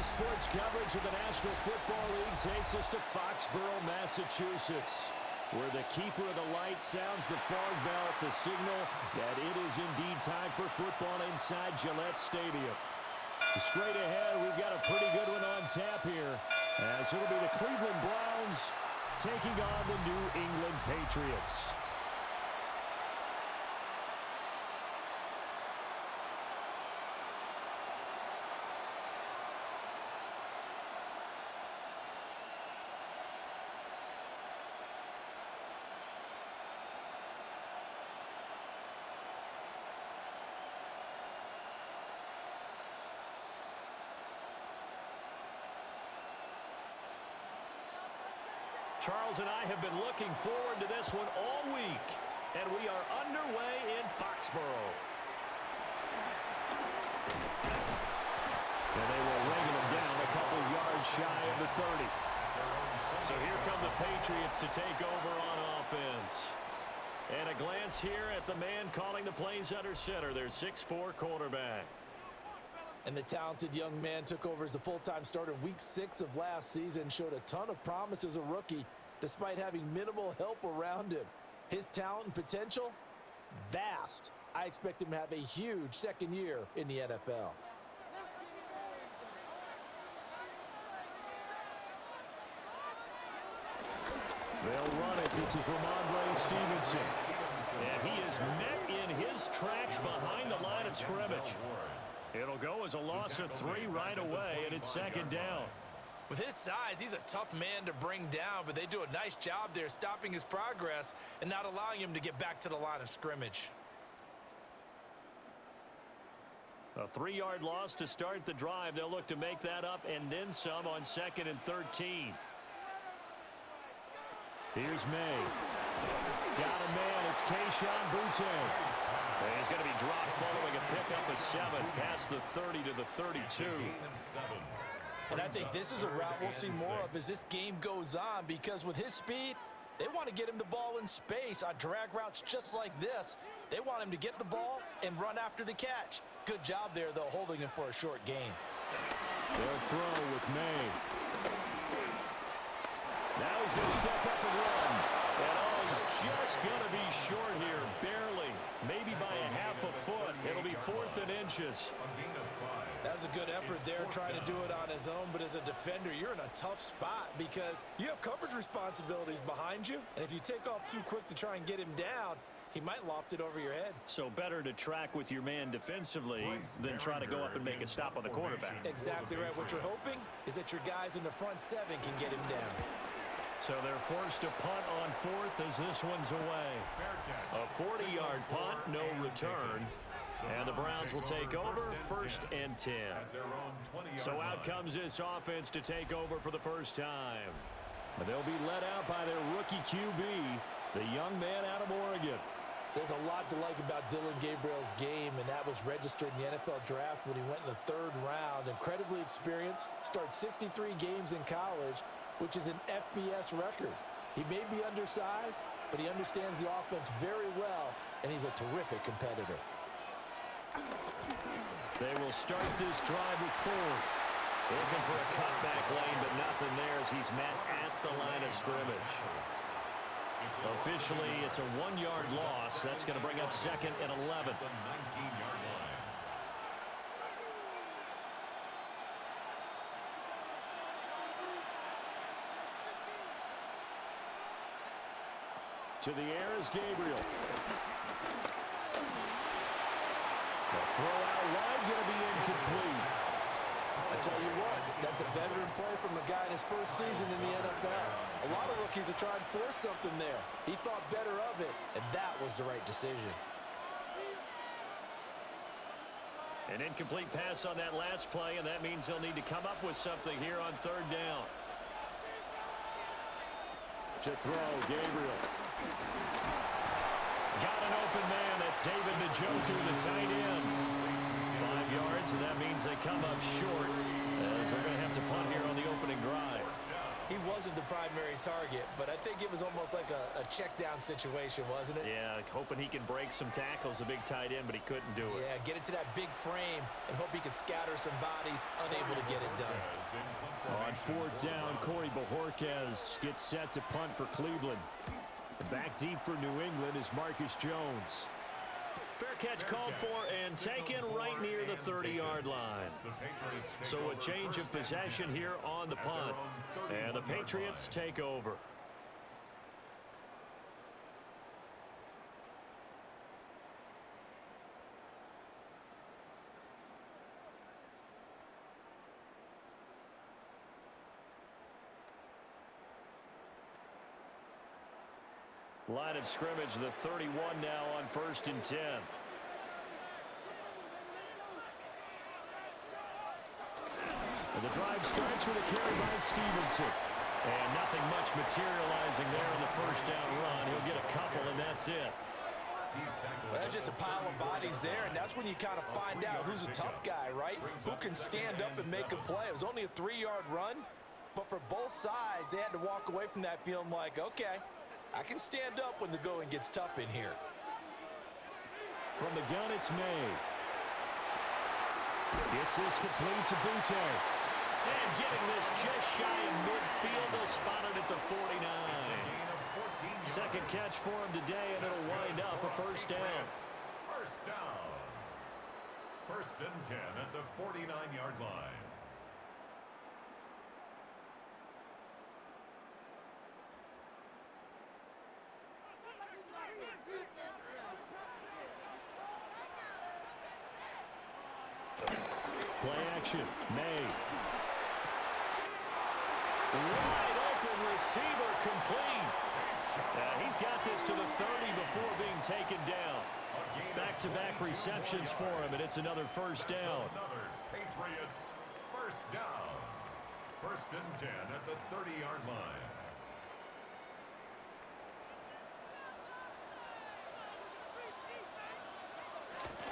Sports coverage of the National Football League takes us to Foxborough, Massachusetts, where the keeper of the light sounds the fog bell to signal that it is indeed time for football inside Gillette Stadium. Straight ahead, we've got a pretty good one on tap here, as it'll be the Cleveland Browns taking on the New England Patriots. Charles and I have been looking forward to this one all week, and we are underway in Foxborough. And they will wrangle him down a couple yards shy of the 30. So here come the Patriots to take over on offense. And a glance here at the man calling the plays under center, their 6'4" quarterback. And the talented young man took over as a full-time starter in Week 6 of last season, showed a ton of promise as a rookie, despite having minimal help around him. His talent and potential, vast. I expect him to have a huge second year in the NFL. They'll run it. This is Ramondre Stevenson. And he is met in his tracks behind the line of scrimmage. It'll go as a loss of 3 right away, and it's second down. With his size, he's a tough man to bring down, but they do a nice job there stopping his progress and not allowing him to get back to the line of scrimmage. A 3-yard loss to start the drive. They'll look to make that up and then some on 2nd and 13. Here's May. Got a man. It's Keyshawn Boutte. And he's going to be dropped following a pickup of 7 past the 30 to the 32. And I think this is a route we'll see more of as this game goes on, because with his speed, they want to get him the ball in space on drag routes just like this. They want him to get the ball and run after the catch. Good job there, though, holding him for a short gain. They'll throw with May. Now he's going to step up and run. And he's just going to be short here, barely, maybe by a half a foot. It'll be 4th and inches. That was a good effort there, trying to do it on his own. But as a defender, you're in a tough spot because you have coverage responsibilities behind you. And if you take off too quick to try and get him down, he might loft it over your head. So better to track with your man defensively than try to go up and make a stop on the quarterback. Exactly right. What you're hoping is that your guys in the front 7 can get him down. So they're forced to punt on 4th as this one's away. A 40-yard punt, no return. And the Browns will take over, 1st and 10. So out comes this offense to take over for the first time. They'll be led out by their rookie QB, the young man out of Oregon. There's a lot to like about Dylan Gabriel's game, and that was registered in the NFL draft when he went in the 3rd round. Incredibly experienced, starts 63 games in college, which is an FBS record. He may be undersized, but he understands the offense very well, and he's a terrific competitor. They will start this drive with Ford. Looking for a cutback lane, but nothing there as he's met at the line of scrimmage. Officially, it's a 1-yard loss. That's going to bring up 2nd and 11. To the air is Gabriel. The throw out wide going to be incomplete. I tell you what, that's a veteran play from a guy in his first season in the NFL. A lot of rookies are trying to force something there. He thought better of it, and that was the right decision. An incomplete pass on that last play, and that means they'll need to come up with something here on 3rd down. To throw, Gabriel. Got an open man. That's David Njoku, the tight end. 5 yards, and that means they come up short as they're going to have to punt here on the opening drive. He was wasn't the primary target, but I think it was almost like a check down situation, wasn't it? Yeah, hoping he can break some tackles, a big tight end, but he couldn't do it. Yeah, get it to that big frame and hope he can scatter some bodies, unable to get it done. On fourth down, Corey Bojorquez gets set to punt for Cleveland. Back deep for New England is Marcus Jones. Fair catch called for and taken right near the 30-yard line. So a change of possession here on the punt. And the Patriots take over. Line of scrimmage, the 31 now on 1st and 10. And the drive starts with a carry by Stevenson. And nothing much materializing there in the first down run. He'll get a couple, and that's it. Well, there's just a pile of bodies there, and that's when you kind of find out who's a tough guy, right? Who can stand up and make a play. It was only a 3-yard run, but for both sides, they had to walk away from that feeling like, okay, I can stand up when the going gets tough in here. From the gun, it's May. Gets this complete to Butte. And getting this just shy of midfield, they'll spot it at the 49. Second catch for him today, and it'll wind up a first down. First down. 1st and 10 at the 49-yard line. Play action. May. Wide open receiver complete. He's got this to the 30 before being taken down. Back-to-back receptions for him, and it's another first down. Another Patriots first down. 1st and 10 at the 30-yard line.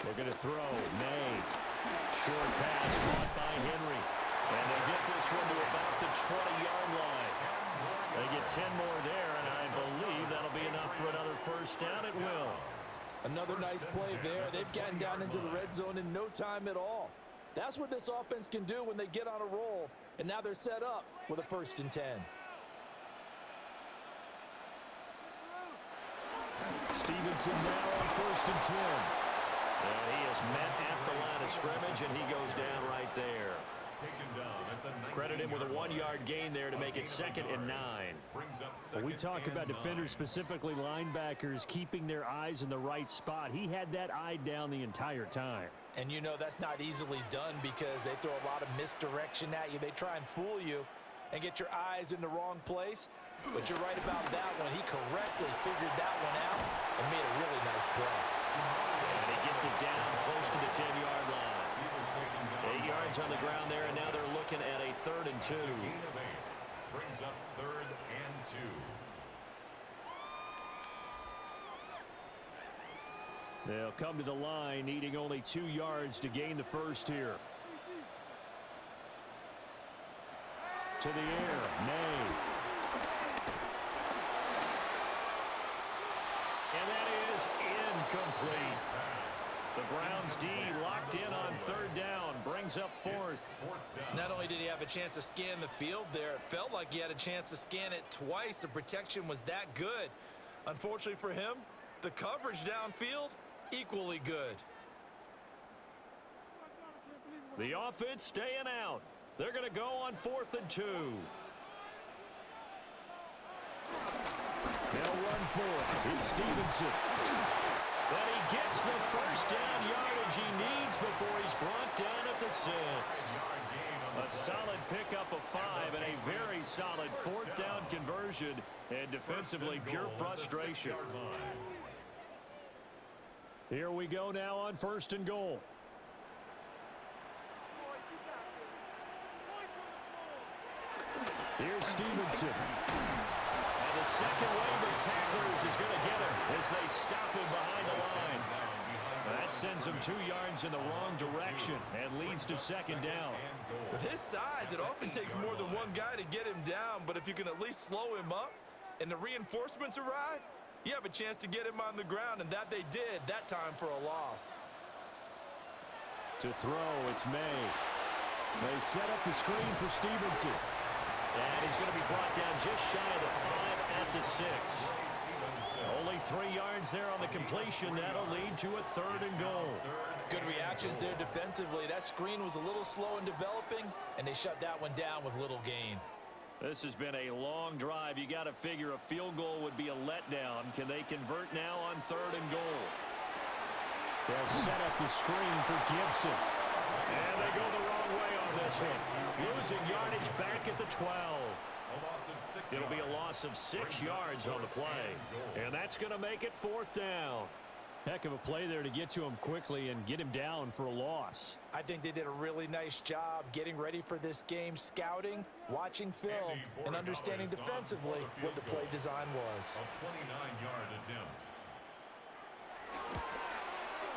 They're going to throw. May. Short pass caught by Henry. And they get this one to about the 20-yard line. They get 10 more there, and I believe that'll be enough for another first down. It will. Another nice play there. They've gotten down into the red zone in no time at all. That's what this offense can do when they get on a roll. And now they're set up with a 1st and 10. Stevenson now on 1st and 10. And he is met at the line of scrimmage, and he goes down right there. Credit him with a 1-yard gain there to make it 2nd and 9. Well, we talk about defenders, specifically linebackers, keeping their eyes in the right spot. He had that eye down the entire time. And you know that's not easily done because they throw a lot of misdirection at you. They try and fool you and get your eyes in the wrong place. But you're right about that one. He correctly figured that one out and made a really nice play. And he gets it down close to the 10-yard line. 8 yards on the ground there, and now they're looking at a 3rd and 2. Brings up 3rd and 2. They'll come to the line, needing only 2 yards to gain the first here. To the air, May. And that is incomplete. The Browns D locked in on 3rd down, brings up 4th. Not only did he have a chance to scan the field there, it felt like he had a chance to scan it twice. The protection was that good. Unfortunately for him, the coverage downfield, equally good. The offense staying out. They're going to go on 4th and 2. They'll run for it. It's Stevenson. And he gets the first down yardage he needs before he's brought down at the 6. A solid pickup of 5 and a very solid 4th down conversion, and defensively pure frustration. Here we go now on 1st and goal. Here's Stevenson. And the second wave of tacklers is going to get him as they stop him behind the line. That sends him 2 yards in the wrong direction and leads to second down. With his size, it often takes more than one guy to get him down, but if you can at least slow him up and the reinforcements arrive, you have a chance to get him on the ground, and that they did that time for a loss. To throw, it's May. They set up the screen for Stevenson. And he's going to be brought down just shy of the 5 at the 6. Only 3 yards there on the completion. That'll lead to a 3rd and goal. Good reactions there defensively. That screen was a little slow in developing, and they shut that one down with little gain. This has been a long drive. You got to figure a field goal would be a letdown. Can they convert now on 3rd and goal? They'll set up the screen for Gibson. And they go the wrong way on this one. Losing yardage back at the 12. It'll be a loss of 6 yards on the play. And that's going to make it 4th down. Heck of a play there to get to him quickly and get him down for a loss. I think they did a really nice job getting ready for this game, scouting, watching film, and understanding defensively what the play design was. A 29-yard attempt.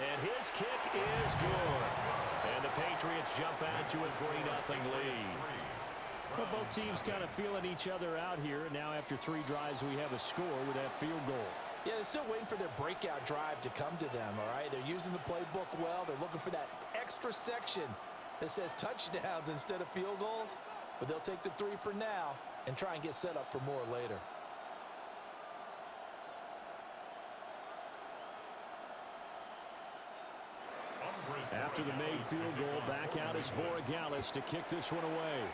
And his kick is good. And the Patriots jump out to a 3-0 lead. Well, both teams kind of feeling each other out here. Now after 3 drives, we have a score with that field goal. Yeah, they're still waiting for their breakout drive to come to them, all right? They're using the playbook well. They're looking for that extra section that says touchdowns instead of field goals. But they'll take the 3 for now and try and get set up for more later. After the made field goal, back out is Borregales to kick this one away.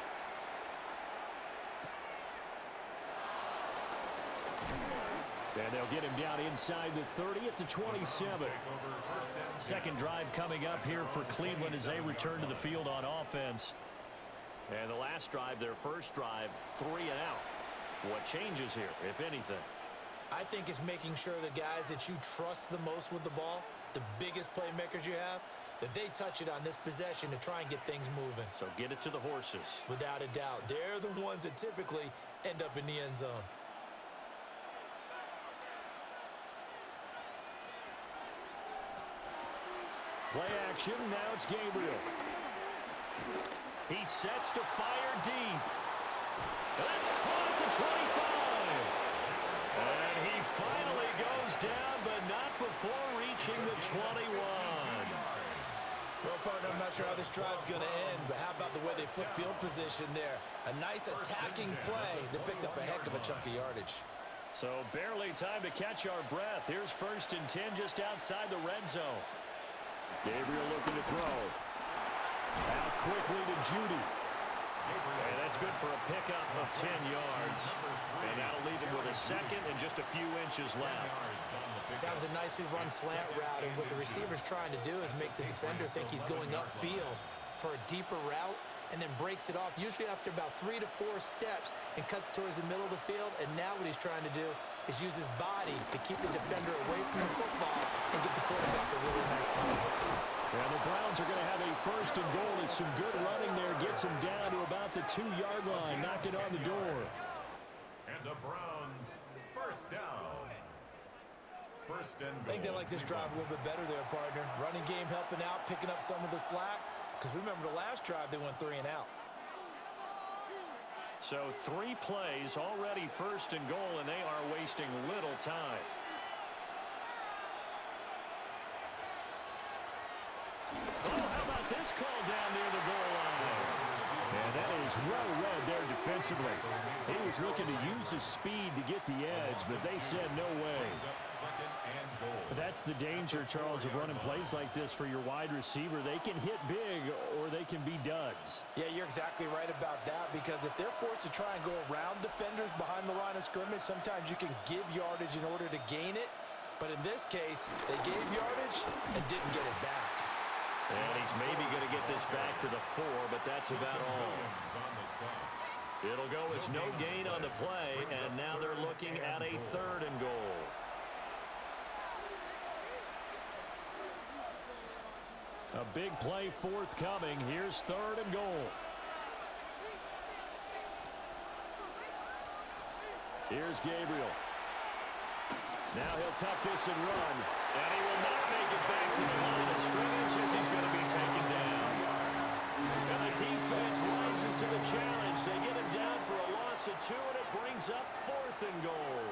And they'll get him down inside the 30 at the 27. Second drive coming up here for Cleveland as they return to the field on offense. And the last drive, their first drive, 3 and out. What changes here, if anything? I think it's making sure the guys that you trust the most with the ball, the biggest playmakers you have, that they touch it on this possession to try and get things moving. So get it to the horses. Without a doubt. They're the ones that typically end up in the end zone. Play action, now it's Gabriel. He sets to fire deep. That's caught at the 25. And he finally goes down, but not before reaching the 21. Well, partner, I'm not sure how this drive's going to end, but how about the way they flip field position there? A nice attacking play that picked up a heck of a chunk of yardage. So barely time to catch our breath. Here's 1st and 10 just outside the red zone. Gabriel looking to throw. Out quickly to Judy. And that's good for a pickup of 10 yards. And that'll leave him with a second and just a few inches left. That was a nicely run slant route, and what the receiver's trying to do is make the defender think he's going upfield for a deeper route and then breaks it off, usually after about 3 to 4 steps, and cuts towards the middle of the field. And now what he's trying to do is use his body to keep the defender away from the football and get the quarterback a really nice time. Yeah, the Browns are going to have a 1st and goal as some good running there gets him down to about the 2-yard line, knock it on the door. And the Browns, 1st down. 1st and goal. I think they like this drive a little bit better there, partner. Running game helping out, picking up some of the slack. Because remember, the last drive, they went 3 and out. So 3 plays, already 1st and goal, and they are wasting little time. Oh, how about this call down near the goal line? And that is well read there defensively. He was looking to use his speed to get the edge, but they said no way. That's the danger, Charles, of running plays like this for your wide receiver. They can hit big or they can be duds. Yeah, you're exactly right about that, because if they're forced to try and go around defenders behind the line of scrimmage, sometimes you can give yardage in order to gain it. But in this case, they gave yardage and didn't get it back. And he's maybe going to get this back to the 4, but that's about all. It'll go as no gain on the play, and now they're looking at a 3rd and goal. A big play forthcoming. Here's 3rd and goal. Here's Gabriel. Now he'll tuck this and run. And he will not make it back to the line of scrimmage as he's going to be taken down. And the defense rises to the challenge. They get him down for a loss of 2, and it brings up 4th and goal.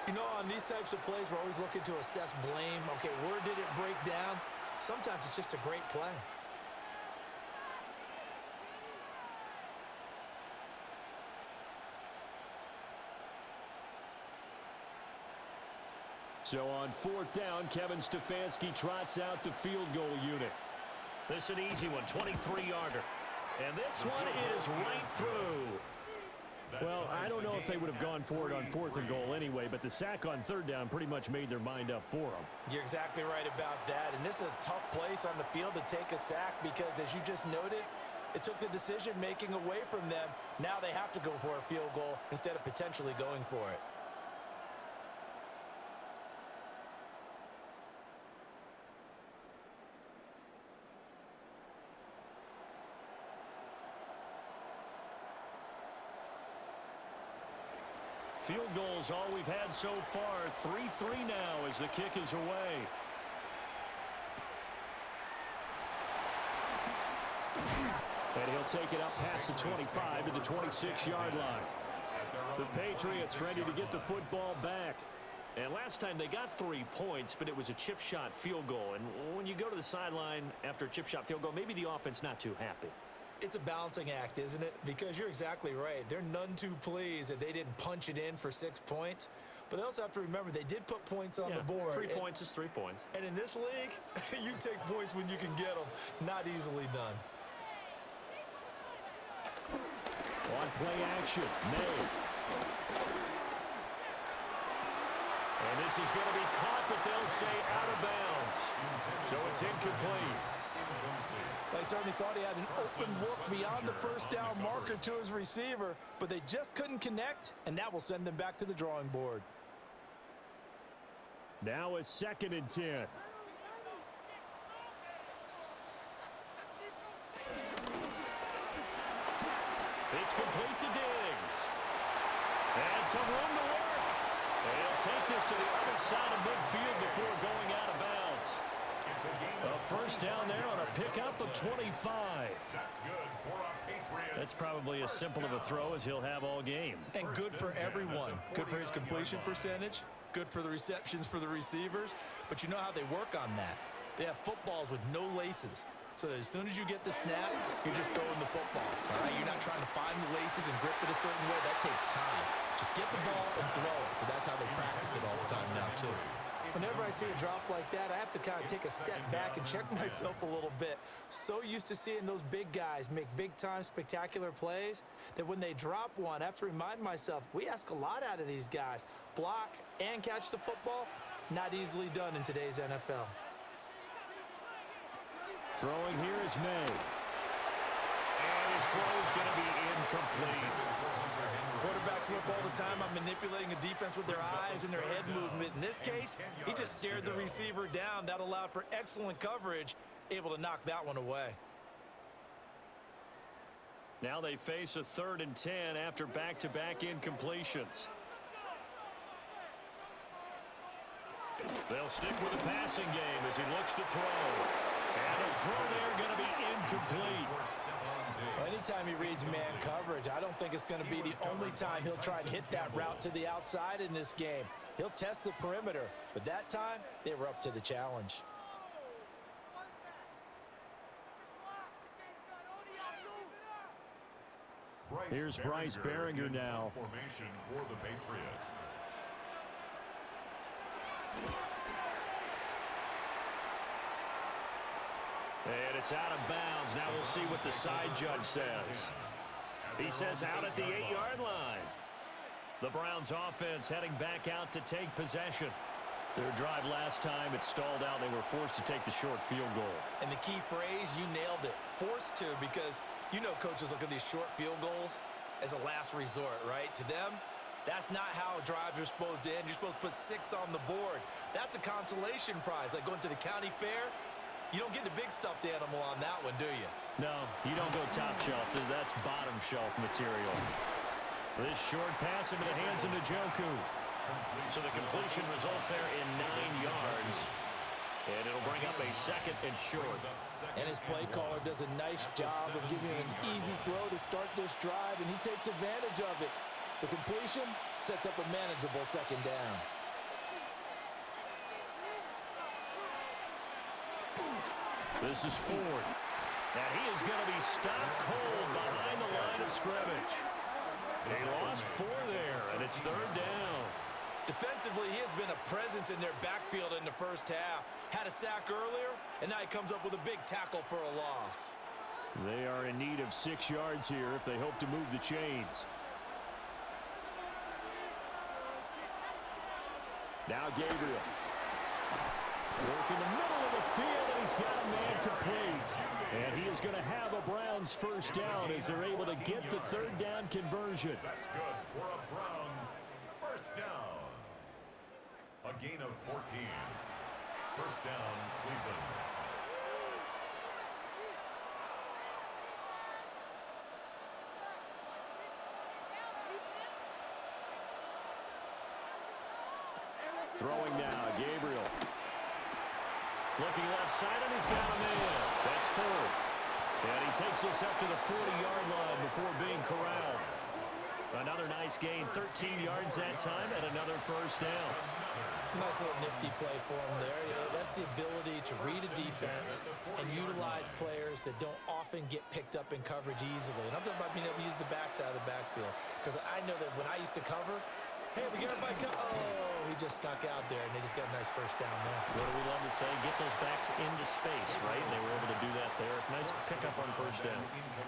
You know, on these types of plays, we're always looking to assess blame. Okay, where did it break down? Sometimes it's just a great play. So on 4th down, Kevin Stefanski trots out the field goal unit. This is an easy one, 23-yarder. And this one is right through. Well, I don't know if they would have gone for it on 4th and goal anyway, but the sack on 3rd down pretty much made their mind up for them. You're exactly right about that. And this is a tough place on the field to take a sack because, as you just noted, it took the decision-making away from them. Now they have to go for a field goal instead of potentially going for it. Field goals all we've had so far. 3-3 now as the kick is away. And he'll take it up past the 25 to the 26-yard line. The Patriots ready to get the football back. And last time they got 3 points, but it was a chip shot field goal. And when you go to the sideline after a chip shot field goal, maybe the offense not too happy. It's a balancing act, isn't it? Because you're exactly right. They're none too pleased that they didn't punch it in for 6 points. But they also have to remember they did put points on the board. 3 points is 3 points. And in this league, you take points when you can get them. Not easily done. On play action, May. And this is going to be caught, but they'll say out of bounds. So it's incomplete. They certainly thought he had an open look beyond the first down marker to his receiver, but they just couldn't connect, and that will send them back to the drawing board. Now a 2nd and 10. It's complete to Diggs. And some room to work. They'll take this to the other side of midfield before going out of bounds. A 1st down there on a pickup of 25. That's probably as simple of a throw as he'll have all game. And good for everyone. Good for his completion percentage. Good for the receptions for the receivers. But you know how they work on that. They have footballs with no laces. So that as soon as you get the snap, you're just throwing the football. All right, you're not trying to find the laces and grip it a certain way. That takes time. Just get the ball and throw it. So that's how they practice it all the time now, too. Whenever I see a drop like that, I have to kind of take a step back and check myself a little bit. So used to seeing those big guys make big-time spectacular plays that when they drop one, I have to remind myself, we ask a lot out of these guys. Block and catch the football, not easily done in today's NFL. Throwing here is May. And his throw is going to be incomplete. Quarterbacks work all the time on manipulating a defense with their eyes and their head movement. In this case, he just stared the receiver down. That allowed for excellent coverage, able to knock that one away. Now they face a 3rd and 10 after back-to-back incompletions. They'll stick with the passing game as he looks to throw. And a throw there going to be incomplete. Well, anytime he reads man coverage, I don't think it's going to be the only time he'll try and hit that route to the outside in this game. He'll test the perimeter, but that time, they were up to the challenge. Here's Bryce Behringer now. Formation for the Patriots. And it's out of bounds. Now we'll see what the side judge says. He says out at the 8-yard line. The Browns offense heading back out to take possession. Their drive last time, it stalled out. They were forced to take the short field goal. And the key phrase, you nailed it. Forced to, because you know coaches look at these short field goals as a last resort, right? To them, that's not how drives are supposed to end. You're supposed to put 6 on the board. That's a consolation prize, like going to the county fair. You don't get the big stuffed animal on that one, do you? No, you don't go top shelf. That's bottom shelf material. This short pass into the hands of Njoku. So the completion results there in 9 yards. And it'll bring up a 2nd and short. And his play caller does a nice job of giving him an easy throw to start this drive, and he takes advantage of it. The completion sets up a manageable 2nd down. This is Ford. And he is going to be stopped cold behind the line of scrimmage. He lost 4 there, and it's 3rd down. Defensively, he has been a presence in their backfield in the first half. Had a sack earlier, and now he comes up with a big tackle for a loss. They are in need of 6 yards here if they hope to move the chains. Now Gabriel. Work in the middle of the field, and he's got a man complete. And he is going to have a Browns 1st down as they're able to get the 3rd down conversion. That's good for a Browns 1st down. A gain of 14. 1st down, Cleveland. Throwing now, Gabriel. Looking left side, and he's got a man. That's Ford. And he takes this up to the 40-yard line before being corralled. Another nice gain, 13 yards that time, and another 1st down. Nice little nifty play for him there. That's the ability to read a defense and utilize players that don't often get picked up in coverage easily. And I'm talking about being able to use the backside of the backfield. Because I know that when I used to cover, hey, we got everybody oh, he just snuck out there, and they just got a nice 1st down there. What do we love to say? Get those backs into space, right? And they were able to do that there. Nice pickup on 1st down.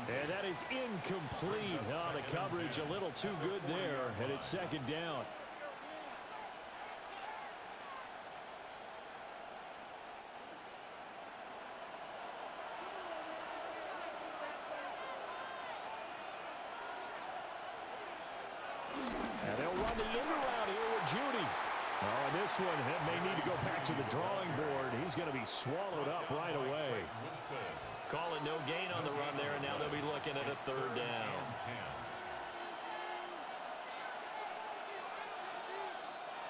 And that is incomplete. Oh, the coverage a little too good there, and it's 2nd down. And they'll run the end around here with Judy. Oh, this one may need to go back to the drawing board. He's going to be swallowed up right away. Call it no gain on the run there, and now they'll be looking at a 3rd down.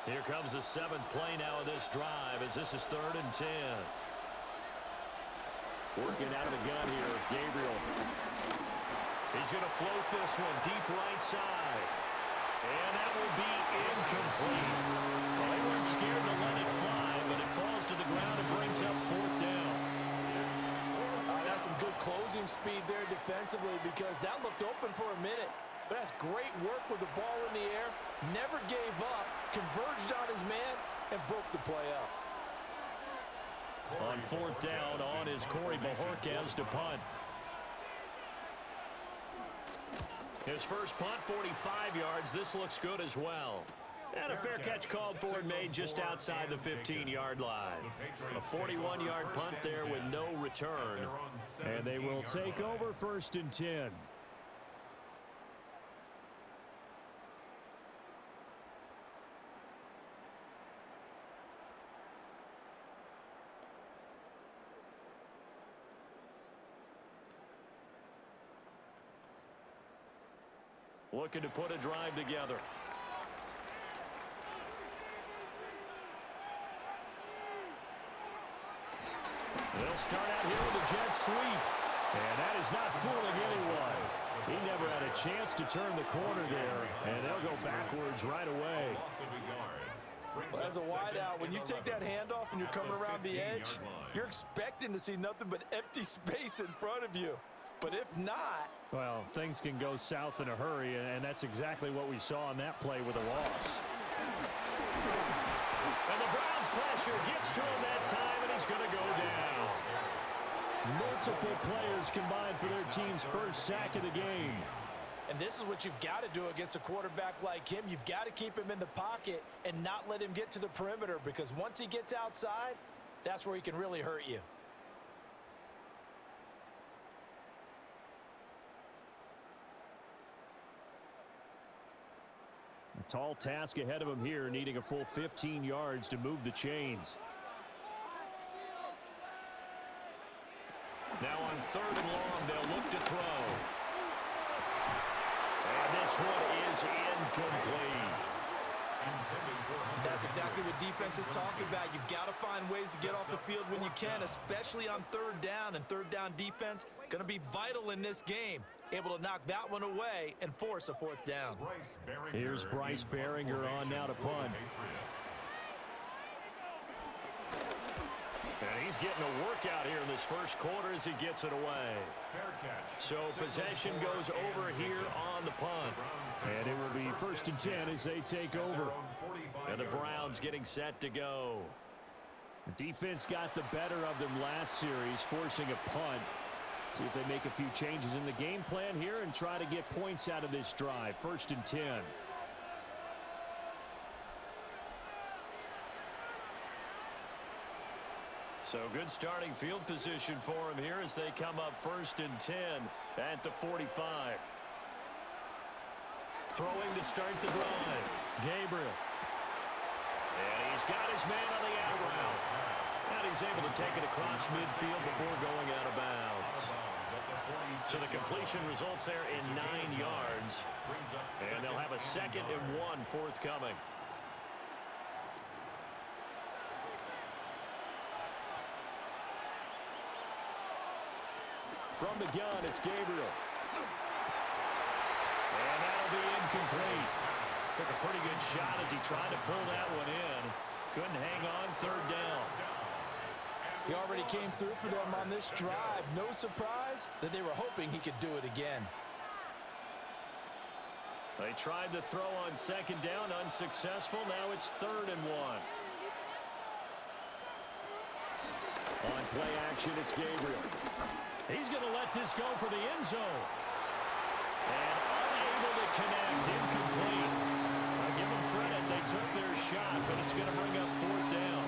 Here comes the 7th play now of this drive as this is 3rd and 10. Working out of the gun here, Gabriel. He's going to float this one deep right side. And that will be incomplete. Well, they weren't scared to let it fly, but it falls to the ground and brings up 4th down. That's some good closing speed there defensively because that looked open for a minute. But that's great work with the ball in the air. Never gave up, converged on his man, and broke the play up. On 4th down, on is Corey Bajorquez to punt. His first punt, 45 yards. This looks good as well. And a fair catch called for and made just outside the 15-yard line. A 41-yard punt there with no return. And they will take over 1st and 10. Looking to put a drive together. They'll start out here with a jet sweep. And that is not fooling anyone. He never had a chance to turn the corner there. And they'll go backwards right away. Well, as a wideout, when you take that handoff and you're coming around the edge, you're expecting to see nothing but empty space in front of you. But if not... Well, things can go south in a hurry, and that's exactly what we saw on that play with a loss. And the Browns pressure gets to him that time, and he's going to go down. Multiple players combined for their team's first sack of the game. And this is what you've got to do against a quarterback like him. You've got to keep him in the pocket and not let him get to the perimeter, because once he gets outside, that's where he can really hurt you. A tall task ahead of him here, needing a full 15 yards to move the chains. Now on 3rd and long, they'll look to throw. And this one is incomplete. That's exactly what defenses talk about. You've got to find ways to get off the field when you can, especially on third down. And third down defense going to be vital in this game. Able to knock that one away and force a fourth down. Here's Bryce Baringer on now to punt. And he's getting a workout here in this first quarter as he gets it away. So possession goes over here on the punt. And it will be 1st and 10 as they take over. And the Browns getting set to go. The defense got the better of them last series, forcing a punt. See if they make a few changes in the game plan here and try to get points out of this drive. 1st and 10. So good starting field position for him here as they come up 1st and 10 at the 45. Throwing to start the drive. Gabriel. And he's got his man on the out route. And he's able to take it across midfield before going out of bounds. So the completion results there in 9 yards. And they'll have a 2nd and 1 forthcoming. From the gun, it's Gabriel. And that'll be incomplete. Took a pretty good shot as he tried to pull that one in. Couldn't hang on 3rd down. He already came through for them on this drive. No surprise that they were hoping he could do it again. They tried to throw on 2nd down, unsuccessful. Now it's 3rd and 1. On play action, it's Gabriel. He's going to let this go for the end zone. And unable to connect, incomplete. I give them credit, they took their shot, but it's going to bring up 4th down.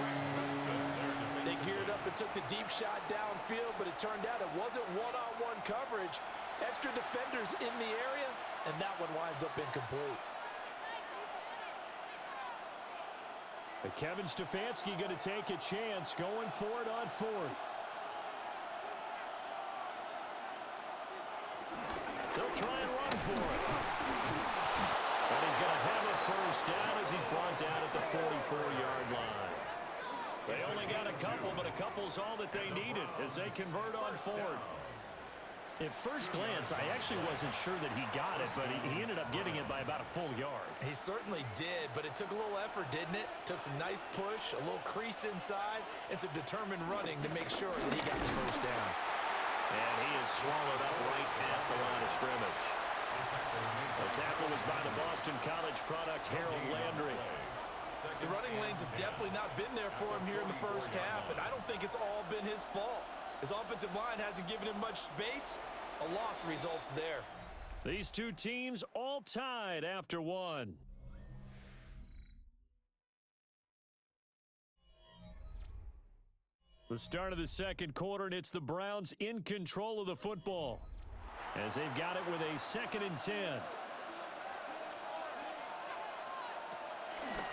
They geared up and took the deep shot downfield, but it turned out it wasn't one-on-one coverage. Extra defenders in the area, and that one winds up incomplete. But Kevin Stefanski going to take a chance, going for it on 4th. They'll try and run for it. And he's going to have a 1st down as he's brought down at the 44-yard line. They only got a couple, but a couple's all that they needed as they convert on 4th. At first glance, I actually wasn't sure that he got it, but he ended up getting it by about a full yard. He certainly did, but it took a little effort, didn't it? Took some nice push, a little crease inside, and some determined running to make sure that he got the 1st down. And he is swallowed up right at the line of scrimmage. The tackle was by the Boston College product, Harold Landry. The running lanes have definitely not been there for him here in the first half, and I don't think it's all been his fault. His offensive line hasn't given him much space. A loss results there. These two teams all tied after 1. The start of the 2nd quarter, and it's the Browns in control of the football as they've got it with a 2nd and 10.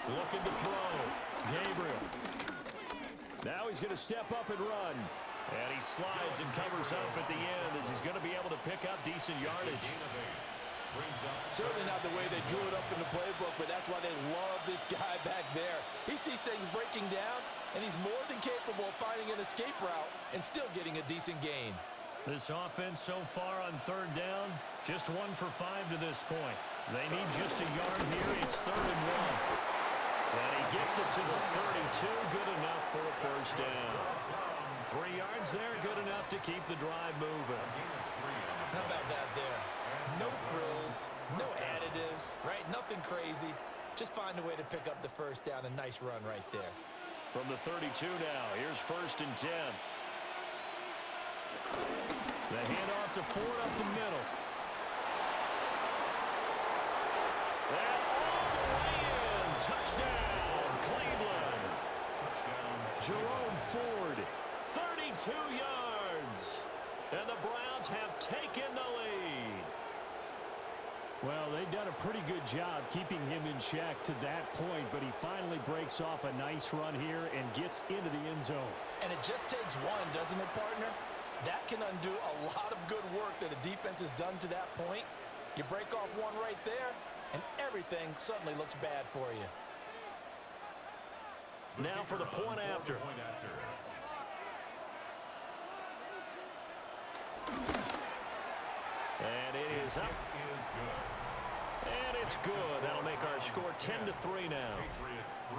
Looking to throw. Gabriel. Now he's going to step up and run. And he slides and covers up at the end as he's going to be able to pick up decent yardage. Certainly not the way they drew it up in the playbook, but that's why they love this guy back there. He sees things breaking down, and he's more than capable of finding an escape route and still getting a decent gain. This offense so far on 3rd down, just 1 for 5 to this point. They need just a yard here. It's 3rd and 1. And he gets it to the 32. Good enough for a 1st down. 3 yards there, good enough to keep the drive moving. How about that there? No frills, no additives, right? Nothing crazy. Just find a way to pick up the 1st down. A nice run right there. From the 32 now, here's 1st and 10. The handoff to Ford up the middle. And all the way in. Touchdown, Cleveland. Jerome Ford, 32 yards. And the Browns have taken the lead. Well, they've done a pretty good job keeping him in check to that point, but he finally breaks off a nice run here and gets into the end zone. And it just takes one, doesn't it, partner? That can undo a lot of good work that a defense has done to that point. You break off one right there, and everything suddenly looks bad for you. Now for the point after. And it is up. And it's good. That'll make our score 10-3 now. Patriots 3.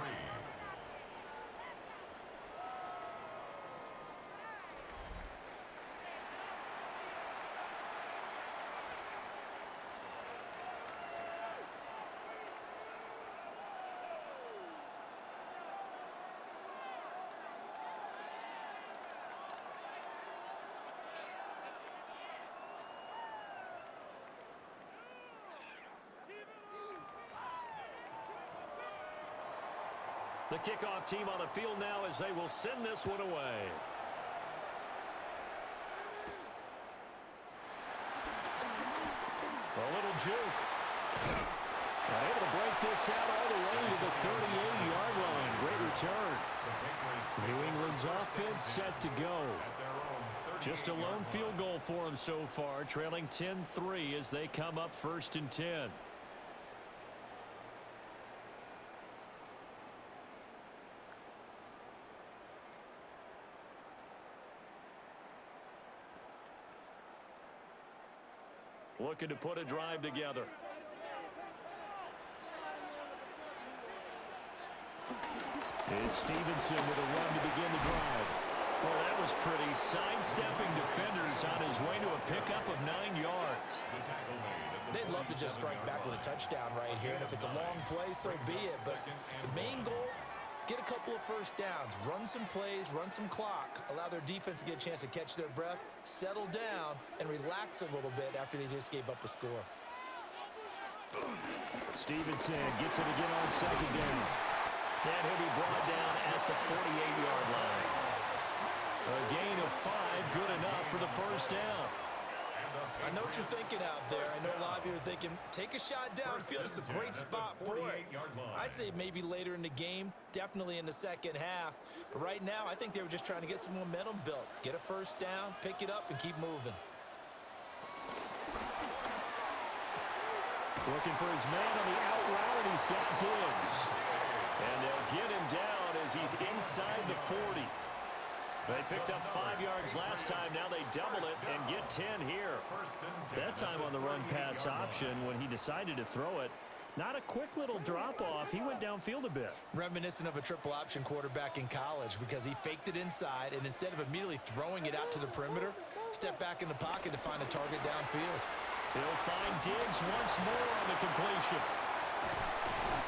The kickoff team on the field now as they will send this one away. A little juke. And able to break this out all the way to the 38-yard line. Great return. New England's offense set to go. Just a lone field goal for them so far, trailing 10-3 as they come up 1st and 10. Looking to put a drive together. It's Stevenson with a run to begin the drive. Well, that was pretty. Sidestepping defenders on his way to a pickup of 9 yards. They'd love to just strike back with a touchdown right here, and if it's a long play, so be it. But the main goal, get a couple of first downs, run some plays, run some clock, allow their defense to get a chance to catch their breath, settle down, and relax a little bit after they just gave up a score. Stevenson gets it again on 2nd down. And he'll be brought down at the 48-yard line. A gain of 5, good enough for the first down. I know what you're thinking out there. I know a lot of you are thinking, take a shot downfield. It's a great spot for it. I'd say maybe later in the game, definitely in the second half. But right now, I think they were just trying to get some momentum built. Get a first down, pick it up, and keep moving. Looking for his man on the out route, and he's got Diggs. And they'll get him down as he's inside the 40. They picked up 5 yards last time. Now they double it and get 10 here. That time on the run-pass option when he decided to throw it. Not a quick little drop-off. He went downfield a bit. Reminiscent of a triple option quarterback in college because he faked it inside, and instead of immediately throwing it out to the perimeter, stepped back in the pocket to find a target downfield. He'll find Diggs once more on the completion.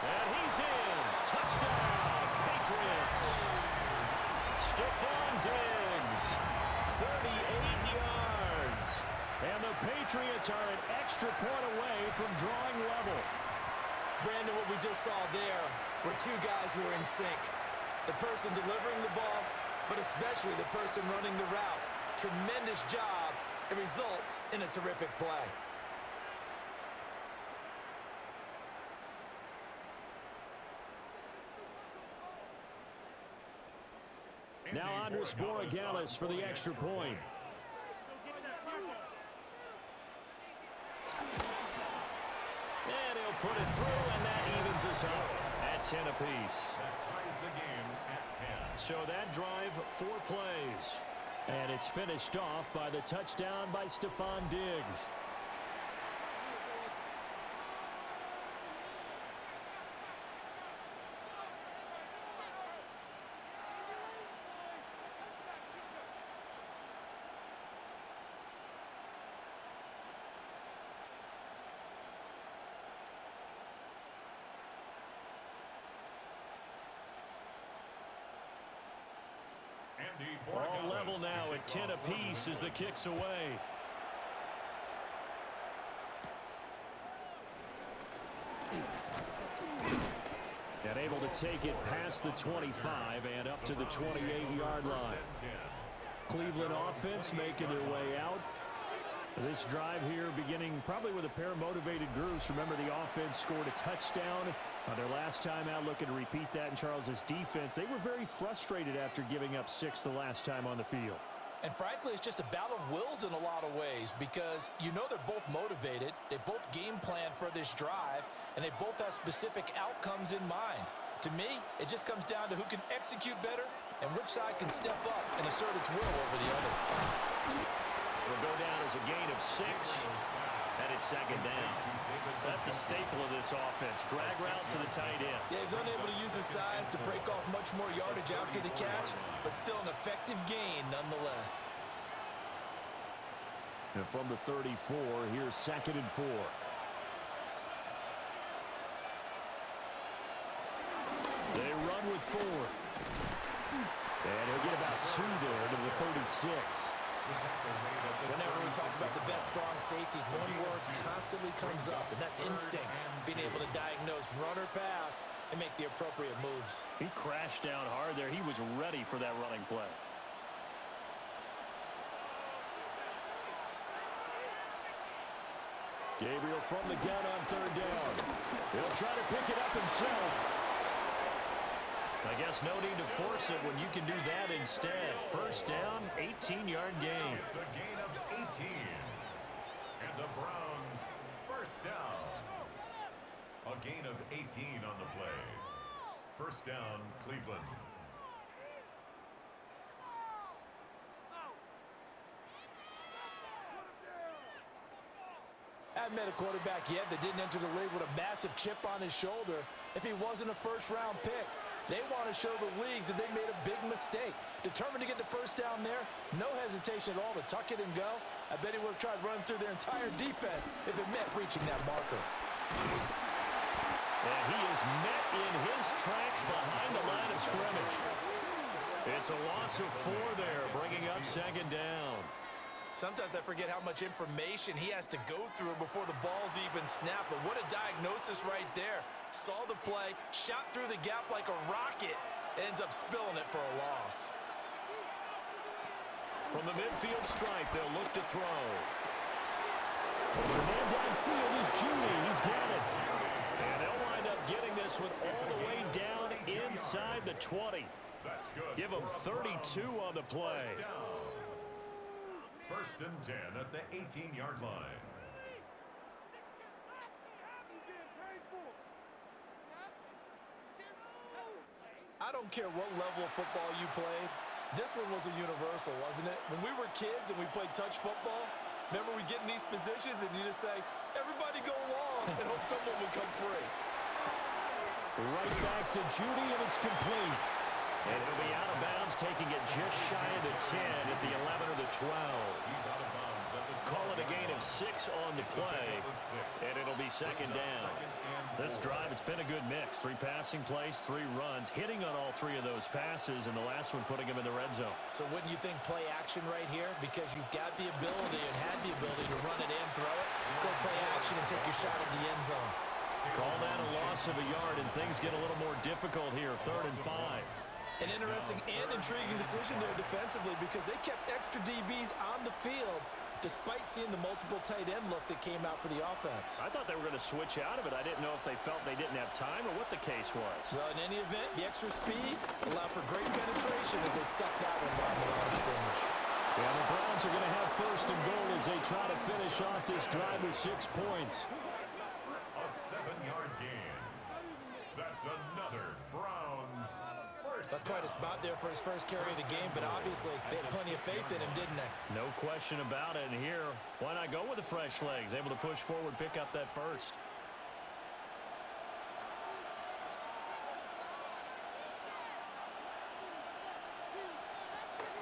And he's in. Touchdown, Patriots. Stephon Diggs, 38 yards. And the Patriots are an extra point away from drawing level. Brandon, what we just saw there were two guys who are in sync. The person delivering the ball, but especially the person running the route. Tremendous job. It results in a terrific play. Now Andres Borregales for the extra point. And he'll put it through, and that evens us up at 10 apiece. That ties the game at 10. So that drive, 4 plays. And it's finished off by the touchdown by Stephon Diggs. All level now at 10 apiece as the kick's away. And able to take it past the 25 and up to the 28-yard line. Cleveland offense making their way out. This drive here beginning probably with a pair of motivated groups. Remember, the offense scored a touchdown on their last time out, looking to repeat that in Charles's defense. They were very frustrated after giving up 6 the last time on the field. And frankly, it's just a battle of wills in a lot of ways because you know they're both motivated. They both game plan for this drive, and they both have specific outcomes in mind. To me, it just comes down to who can execute better and which side can step up and assert its will over the other. It'll go down as a gain of 6, and it's second down. That's a staple of this offense. Drag route to the tight end. Yeah, he's unable to use his size to break off much more yardage after the catch, but still an effective gain nonetheless. And from the 34, here's 2nd and 4. They run with 4. And he'll get about 2 there to the 36. Whenever we talk about the best strong safeties, one word constantly comes up, and that's instinct. Being able to diagnose run or pass and make the appropriate moves. He crashed down hard there. He was ready for that running play. Gabriel from the gun on 3rd down. He'll try to pick it up himself. I guess no need to force it when you can do that instead. 1st down, 18-yard gain. It's a gain of 18. And the Browns, 1st down. A gain of 18 on the play. 1st down, Cleveland. I haven't met a quarterback yet that didn't enter the league with a massive chip on his shoulder if he wasn't a first-round pick. They want to show the league that they made a big mistake. Determined to get the 1st down there, no hesitation at all to tuck it and go. I bet he would have tried running through their entire defense if it meant reaching that marker. And he is met in his tracks behind the line of scrimmage. It's a loss of 4 there, bringing up 2nd down. Sometimes I forget how much information he has to go through before the ball's even snapped. But what a diagnosis right there. Saw the play, shot through the gap like a rocket, ends up spilling it for a loss. From the midfield stripe, they'll look to throw. The man downfield is Judy. He's got it. And they'll wind up getting this one all the way down inside the 20. That's good. Give him 32 on the play. 1st and 10 at the 18-yard line. I don't care what level of football you played. This one was a universal, wasn't it? When we were kids and we played touch football, remember we get in these positions and you just say, everybody go along and hope someone would come free. Right back to Judy, and it's complete. And it'll be out of bounds, taking it just shy of the 10 at the 11 or the 12. He's out of bounds at the 12. Call it a gain of 6 on the play, and it'll be 2nd down. This drive, it's been a good mix. 3 passing plays, 3 runs, hitting on all 3 of those passes, and the last one putting him in the red zone. So wouldn't you think play action right here? Because you've got the ability and had the ability to run it in, throw it, go play action and take your shot at the end zone. Call that a loss of a yard, and things get a little more difficult here. 3rd and 5. An interesting and intriguing decision there defensively because they kept extra DBs on the field despite seeing the multiple tight end look that came out for the offense. I thought they were going to switch out of it. I didn't know if they felt they didn't have time or what the case was. Well, in any event, the extra speed allowed for great penetration as they stuffed that one down the line of scrimmage. Yeah, the Browns are going to have 1st and goal as they try to finish off this drive with 6 points. A 7-yard gain. That's another Browns. That's quite a spot there for his first carry of the game, but obviously they had plenty of faith in him, didn't they? No question about it. And here, why not go with the fresh legs? Able to push forward, pick up that 1st.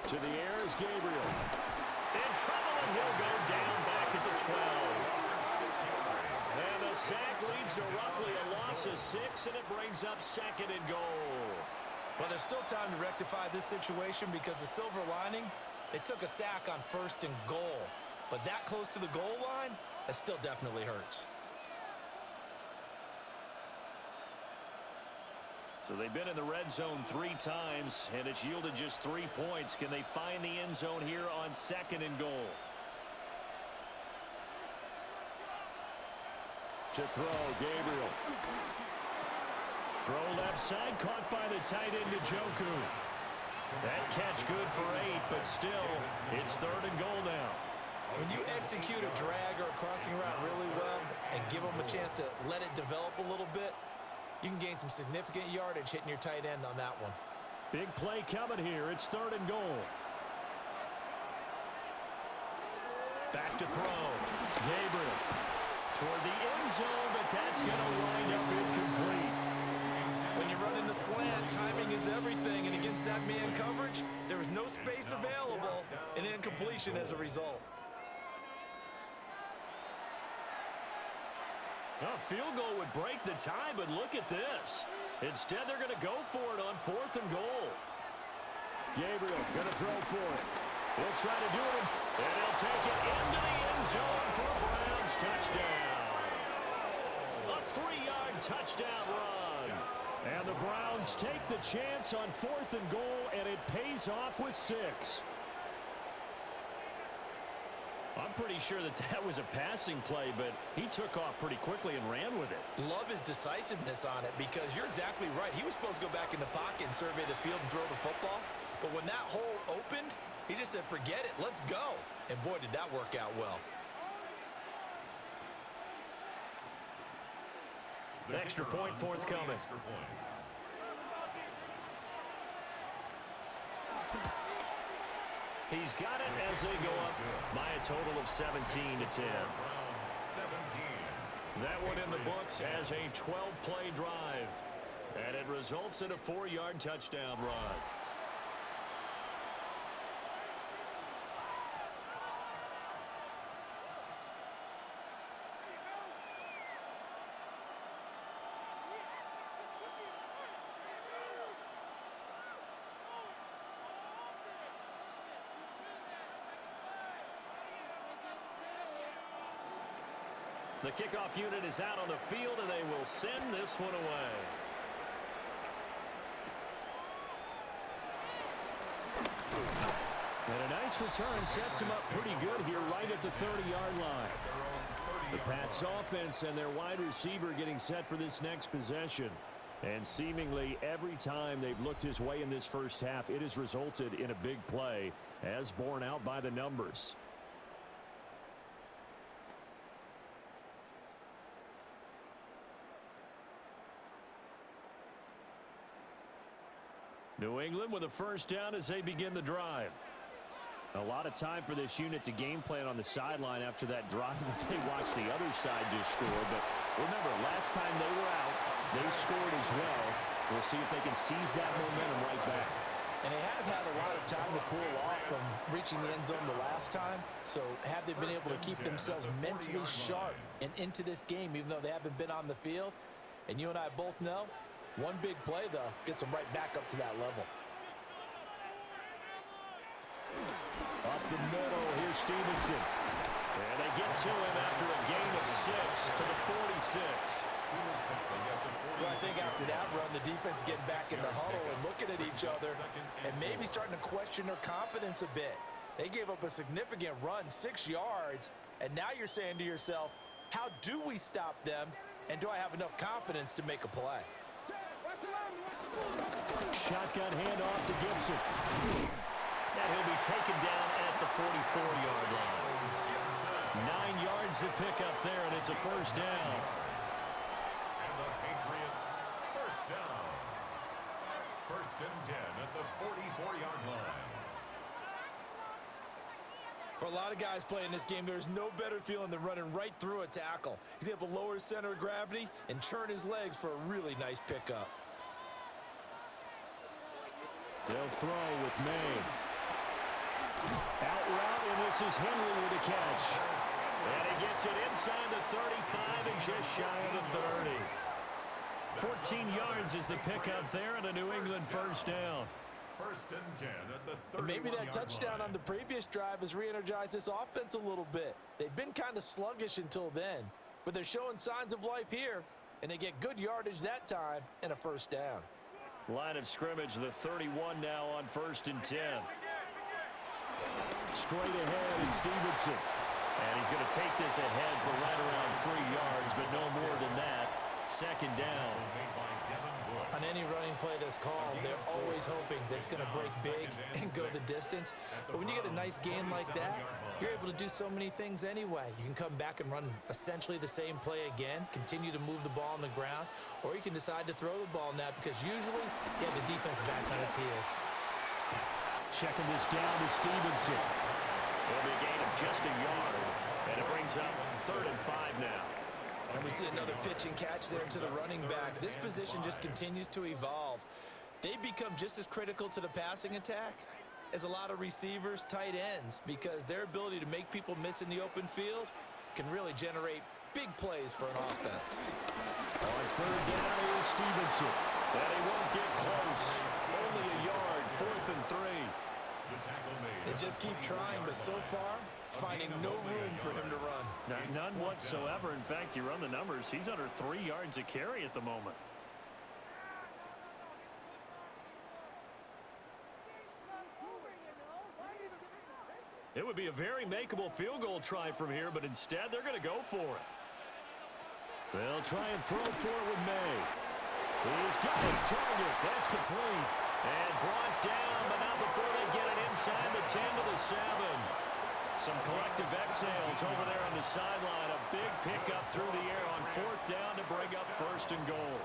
To the air is Gabriel. In trouble, and he'll go down back at the 12. And the sack leads to roughly a loss of 6, and it brings up 2nd and goal. Well, there's still time to rectify this situation because the silver lining, they took a sack on 1st and goal. But that close to the goal line, that still definitely hurts. So they've been in the red zone 3 times, and it's yielded just 3 points. Can they find the end zone here on 2nd and goal? To throw, Gabriel. Throw left side, caught by the tight end, Njoku. That catch good for 8, but still, it's 3rd and goal now. When you execute a drag or a crossing route really well and give them a chance to let it develop a little bit, You can gain some significant yardage hitting your tight end on that one. Big play coming here. It's 3rd and goal. Back to throw. Gabriel toward the end zone, but that's going to wind up incomplete. When you run in the slant, timing is everything, and against that man coverage, there was no space available, and incompletion as a result. A field goal would break the tie, but look at this. Instead, they're going to go for it on 4th and goal. Gabriel going to throw for it. He'll try to do it, and he'll take it into the end zone for a Browns touchdown. A 3-yard touchdown run. And the Browns take the chance on 4th and goal, and it pays off with 6. I'm pretty sure that was a passing play, but he took off pretty quickly and ran with it. Love his decisiveness on it because you're exactly right. He was supposed to go back in the pocket and survey the field and throw the football. But when that hole opened, he just said, forget it, let's go. And boy, did that work out well. Extra point forthcoming. He's got it as they go up by a total of 17-10. That one in the books as a 12-play drive. And it results in a 4-yard touchdown run. The kickoff unit is out on the field, and they will send this one away. And a nice return sets him up pretty good here right at the 30-yard line. The Pats offense and their wide receiver getting set for this next possession. And seemingly every time they've looked his way in this first half, it has resulted in a big play, as borne out by the numbers. New England with a first down as they begin the drive. A lot of time for this unit to game plan on the sideline after that drive that they watched the other side just score. But remember, last time they were out, they scored as well. We'll see if they can seize that momentum right back. And they have had a lot of time to cool off from reaching the end zone the last time. So have they been able to keep themselves mentally sharp and into this game, even though they haven't been on the field? And you and I both know, one big play, though, gets them right back up to that level. Up the middle, here's Stevenson. And they get to him after a gain of 6 to the 46. Well, I think after that run, the defense getting back in the huddle and looking at each other and maybe starting to question their confidence a bit. They gave up a significant run, 6 yards, and now you're saying to yourself, how do we stop them, and do I have enough confidence to make a play? Shotgun handoff to Gibson. And he'll be taken down at the 44-yard line. 9 yards to pick up there, and it's a first down. And the Patriots first down. 1st and 10 at the 44-yard line. For a lot of guys playing this game, there's no better feeling than running right through a tackle. He's able to lower his center of gravity and churn his legs for a really nice pickup. They'll throw with May. Out route, and this is Henry with a catch. And he gets it inside the 35 and just shy of the 30. 14 yards is the pickup there, and a New England first down. 1st and 10 at the 31-yard line. And maybe that touchdown on the previous drive has re-energized this offense a little bit. They've been kind of sluggish until then, but they're showing signs of life here, and they get good yardage that time and a first down. Line of scrimmage, the 31 now on 1st and 10. Straight ahead, it's Stevenson. And he's going to take this ahead for right around 3 yards, but no more than that. 2nd down. On any running play that's called, they're always hoping that it's going to break big and go the distance. But when you get a nice gain like that, you're able to do so many things anyway. You can come back and run essentially the same play again, continue to move the ball on the ground, or you can decide to throw the ball now because usually you have the defense back on its heels. Checking this down to Stevenson. It'll be a gain of just a yard, and it brings up 3rd and 5 now. And we see another pitch and catch there to the running back. This position just continues to evolve. They become just as critical to the passing attack as a lot of receivers, tight ends, because their ability to make people miss in the open field can really generate big plays for an offense. On 3rd down is Stevenson. And he won't get close. Only a yard, 4th and 3. They just keep trying, but so far, finding no room for him to run. None whatsoever. In fact, you run the numbers, he's under 3 yards a carry at the moment. It would be a very makeable field goal try from here, but instead they're going to go for it. They'll try and throw for it with May. He's got his target. That's complete. And brought down, but not before they get it inside the 10 to the 7. Some collective exhales over there on the sideline. A big pickup through the air on 4th down to bring up 1st and goal.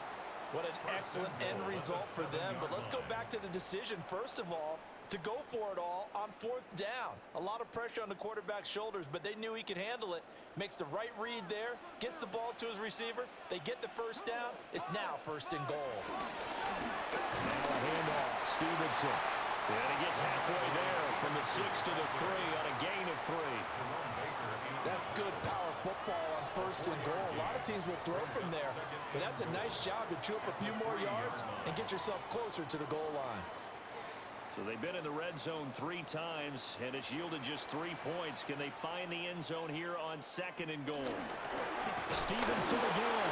What an excellent end result for them. But let's go back to the decision, first of all, to go for it all on 4th down. A lot of pressure on the quarterback's shoulders, but they knew he could handle it. Makes the right read there, gets the ball to his receiver. They get the 1st down. It's now 1st and goal. Now a handoff, Stevenson. And he gets halfway there from the 6 to the 3 on a gain of 3. That's good power football on 1st and goal. A lot of teams will throw from there, but that's a nice job to chew up a few more yards and get yourself closer to the goal line. So they've been in the red zone 3 times, and it's yielded just 3 points. Can they find the end zone here on 2nd and goal? Stevenson again.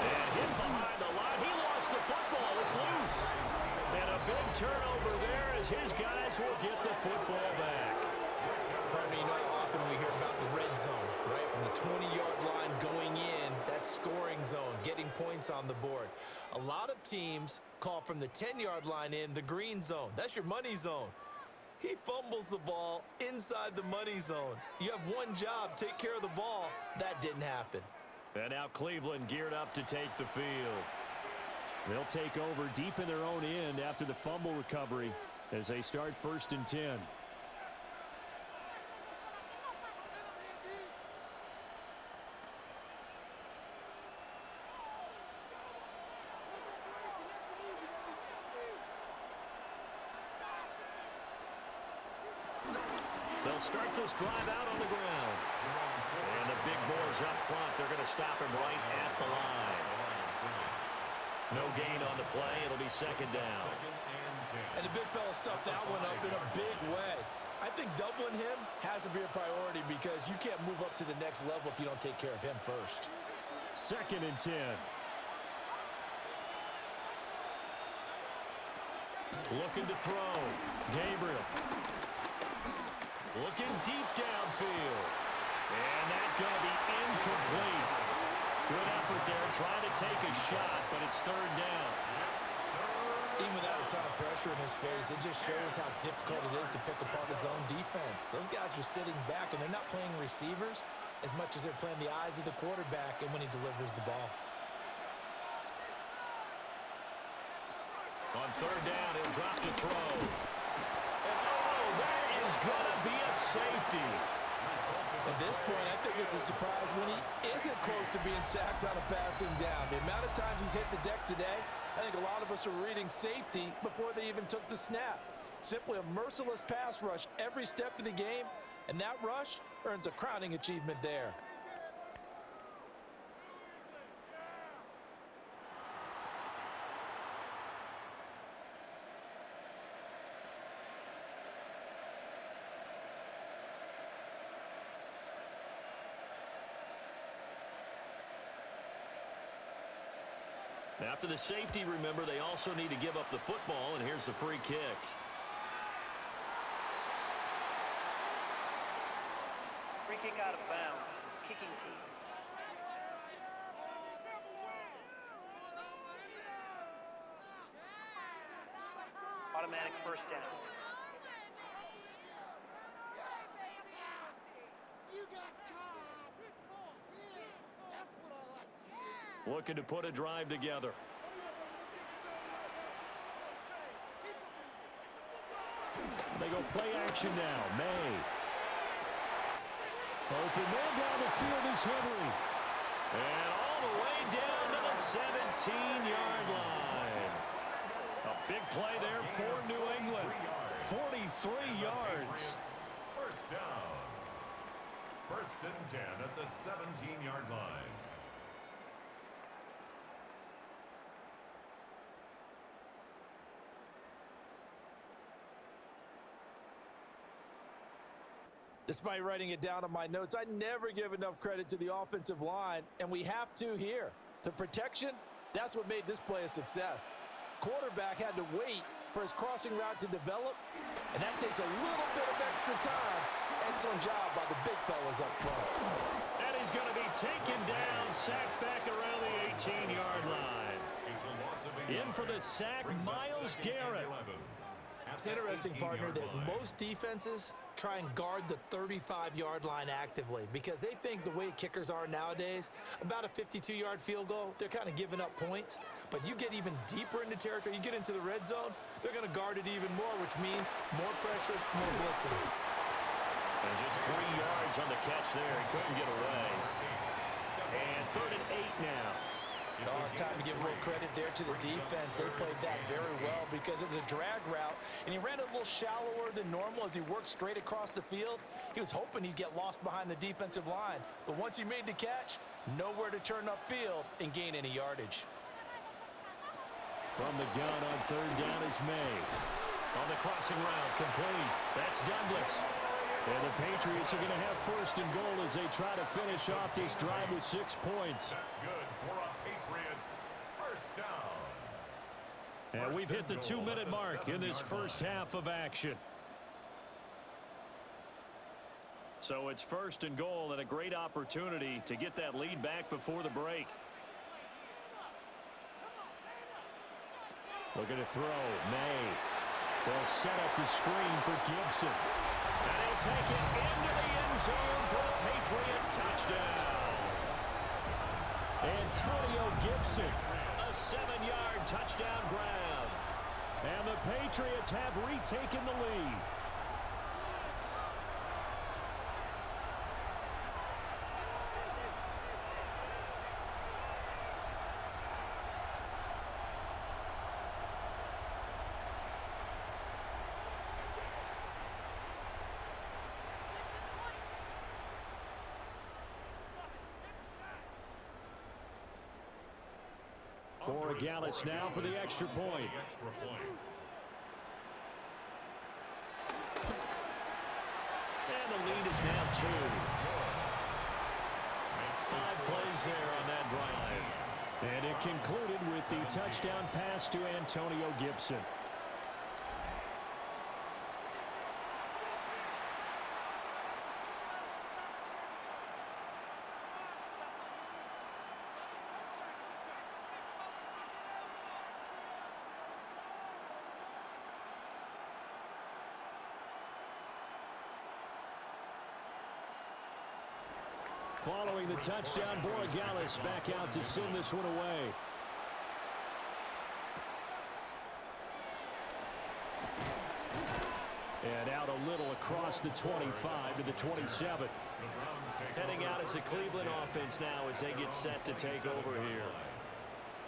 And hit behind the line. He lost the football. It's loose. And a big turnover there as his guys will get the football back. Pardon me, you know how often we hear about the red zone, right? From the 20-yard line going in, that's scoring zone, getting points on the board. A lot of teams call from the 10-yard line in the green zone. That's your money zone. He fumbles the ball inside the money zone. You have one job, take care of the ball. That didn't happen. And now Cleveland geared up to take the field. They'll take over deep in their own end after the fumble recovery as they start 1st and 10. They'll start this drive out on the ground. And the big boys up front, they're going to stop him right at the line. No gain on the play. It'll be 2nd down. And the big fella stuffed that one up in a big way. I think doubling him has to be a priority because you can't move up to the next level if you don't take care of him first. 2nd and 10. Looking to throw. Gabriel. Looking deep downfield. And that's going to be incomplete. Good effort there, trying to take a shot, but it's 3rd down. Even without a ton of pressure in his face, it just shows how difficult it is to pick apart his own defense. Those guys are sitting back, and they're not playing receivers as much as they're playing the eyes of the quarterback and when he delivers the ball. On 3rd down, he'll drop to throw. And oh, that is going to be a safety. At this point, I think it's a surprise when he isn't close to being sacked on a passing down. The amount of times he's hit the deck today, I think a lot of us are reading safety before they even took the snap. Simply a merciless pass rush every step of the game, and that rush earns a crowning achievement there. After the safety, remember, they also need to give up the football, and here's the free kick. Free kick out of bounds. Kicking team. Automatic 1st down. looking to put a drive together. They go play action now. May. Open man down the field is Henry. And all the way down to the 17-yard line. A big play there for New England. 43 yards. First down. First and 10 at the 17-yard line. Despite writing it down on my notes, I never give enough credit to the offensive line, and we have to here. The protection, that's what made this play a success. Quarterback had to wait for his crossing route to develop, and that takes a little bit of extra time. Excellent job by the big fellas up front. And he's going to be taken down, sacked back around the 18-yard line. In for the sack, Myles Garrett. It's interesting, partner, that most defenses try and guard the 35-yard line actively because they think the way kickers are nowadays, about a 52-yard field goal, they're kind of giving up points. But you get even deeper into territory, you get into the red zone, they're going to guard it even more, which means more pressure, more blitzing. And just 3 yards on the catch there. He couldn't get away. And 3rd and 8 now. Oh, it's time to give a little credit there to the defense. They played that very well because it was a drag route, and he ran a little shallower than normal as he worked straight across the field. He was hoping he'd get lost behind the defensive line, but once he made the catch, nowhere to turn upfield and gain any yardage. From the gun on 3rd down is May. On the crossing route, complete. That's Douglas. And the Patriots are going to have 1st and goal as they try to finish off this drive with 6 points. That's good for a Patriots first down. And we've hit the 2-minute mark in this first half of action. So it's 1st and goal and a great opportunity to get that lead back before the break. Looking to throw. May. They'll set up the screen for Gibson. And he'll take it into the end zone for a Patriot touchdown. Antonio Gibson, a 7-yard touchdown grab. And the Patriots have retaken the lead. Borregales now for the extra point. And the lead is now 2. 5 plays there on that drive. And it concluded with the touchdown pass to Antonio Gibson. Following the touchdown, Borregales back out to send this one away. And out a little across the 25 to the 27. Heading out as the Cleveland offense now as they get set to take over here.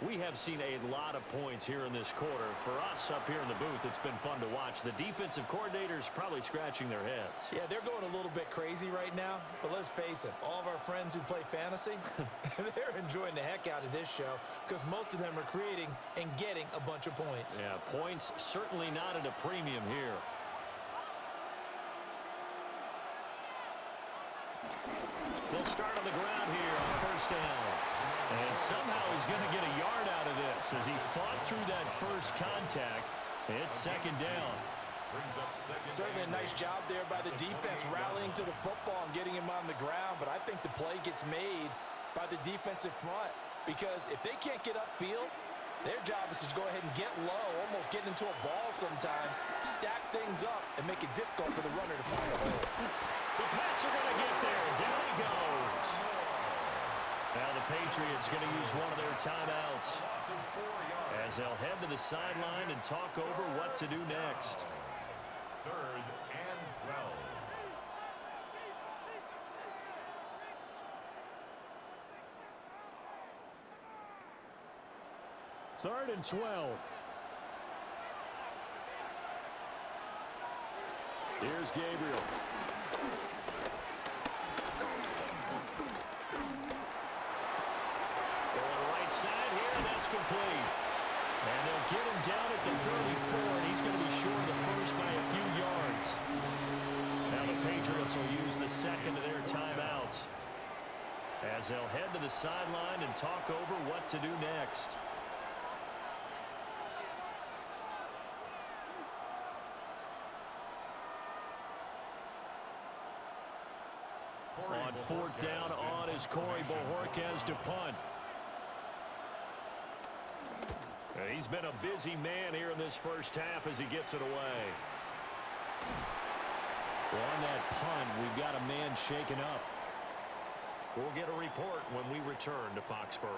We have seen a lot of points here in this quarter. For us up here in the booth, it's been fun to watch. The defensive coordinators probably scratching their heads. Yeah, they're going a little bit crazy right now. But let's face it, all of our friends who play fantasy, they're enjoying the heck out of this show because most of them are creating and getting a bunch of points. Yeah, points certainly not at a premium here. They'll start on the ground here on 1st down. And somehow he's going to get a yard out of this as he fought through that first contact. It's 2nd down. Certainly a nice job there by the defense rallying to the football and getting him on the ground. But I think the play gets made by the defensive front because if they can't get upfield, their job is to go ahead and get low, almost get into a ball sometimes, stack things up, and make it difficult for the runner to find a hole. The Pats are going to get there. Down he goes. Now the Patriots going to use one of their timeouts as they'll head to the sideline and talk over what to do next. 3rd and 12. 3rd and 12. Here's Gabriel. Going right side here, and that's complete. And they'll get him down at the 34, and he's going to be short of the first by a few yards. Now the Patriots will use the second of their timeouts as they'll head to the sideline and talk over what to do next. On 4th down on is Corey Bojorquez to punt. He's been a busy man here in this first half as he gets it away. Well, on that punt, we've got a man shaken up. We'll get a report when we return to Foxborough.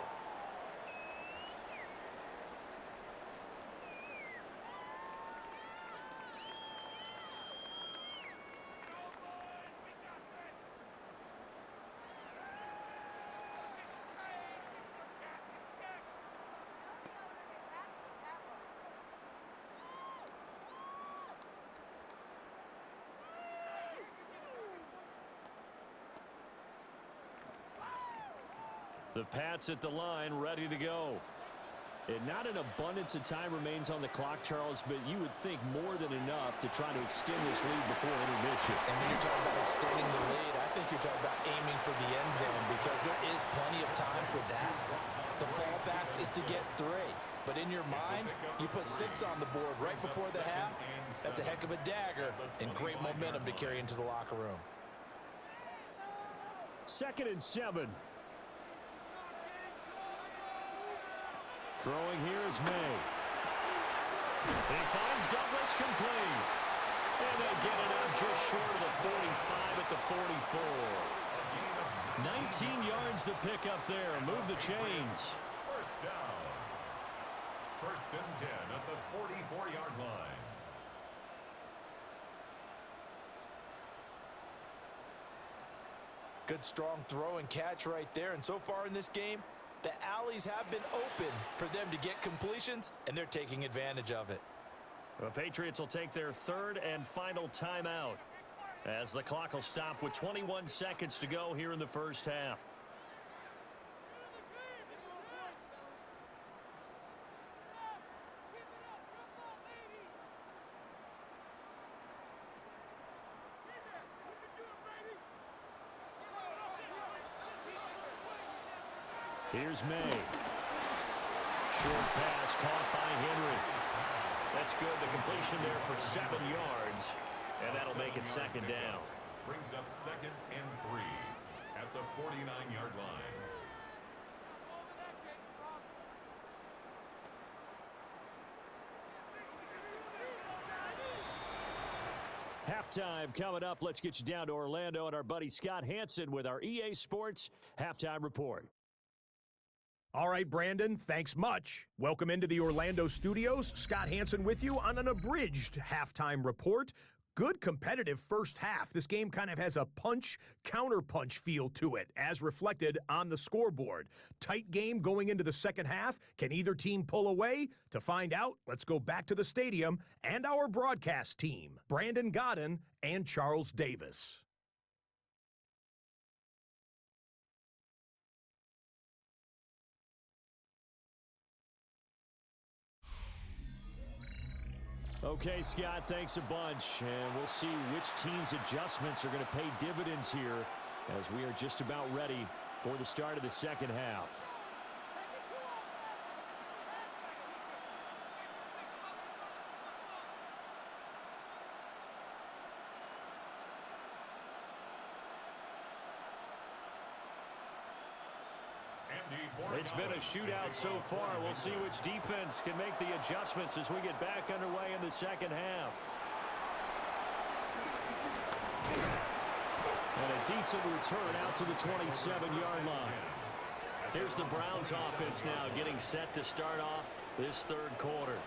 The Pats at the line, ready to go. And not an abundance of time remains on the clock, Charles, but you would think more than enough to try to extend this lead before intermission. And when you talk about extending the lead, I think you're talking about aiming for the end zone because there is plenty of time for that. The fallback is to get 3. But in your mind, you put 6 on the board right before the half. That's a heck of a dagger and great momentum to carry into the locker room. 2nd and 7. Throwing here is May. He finds Douglas complete. And they'll get it out just short of the 45 at the 44. 19 yards to pick up there. Move the chains. 1st down. 1st and 10 at the 44-yard line. Good strong throw and catch right there. And so far in this game, the alleys have been open for them to get completions, and they're taking advantage of it. The Patriots will take their 3rd and final timeout as the clock will stop with 21 seconds to go here in the first half. Here's May. Short pass caught by Henry. That's good. The completion there for 7 yards. And that'll make it 2nd down. Brings up 2nd and 3 at the 49-yard line. Halftime coming up. Let's get you down to Orlando and our buddy Scott Hansen with our EA Sports Halftime Report. All right, Brandon, thanks much. Welcome into the Orlando studios. Scott Hansen with you on an abridged halftime report. Good competitive first half. This game kind of has a punch-counterpunch feel to it, as reflected on the scoreboard. Tight game going into the second half. Can either team pull away? To find out, let's go back to the stadium and our broadcast team, Brandon Godden and Charles Davis. Okay, Scott, thanks a bunch. And we'll see which team's adjustments are going to pay dividends here as we are just about ready for the start of the second half. It's been a shootout so far. We'll see which defense can make the adjustments as we get back underway in the second half. And a decent return out to the 27-yard line. Here's the Browns offense now getting set to start off this third quarter.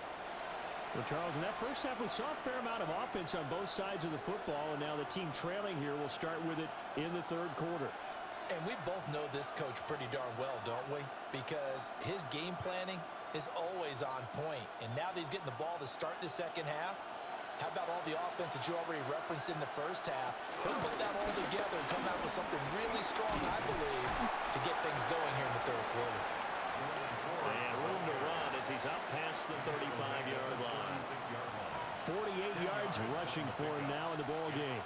Well, Charles, in that first half, we saw a fair amount of offense on both sides of the football, and now the team trailing here will start with it in the third quarter. And we both know this coach pretty darn well, don't we? Because his game planning is always on point. And now that he's getting the ball to start the second half, how about all the offense that you already referenced in the first half? He'll put that all together and come out with something really strong, I believe, to get things going here in the third quarter. And room to run as he's up past the 35-yard line. 48 yards rushing for him now in the ball game.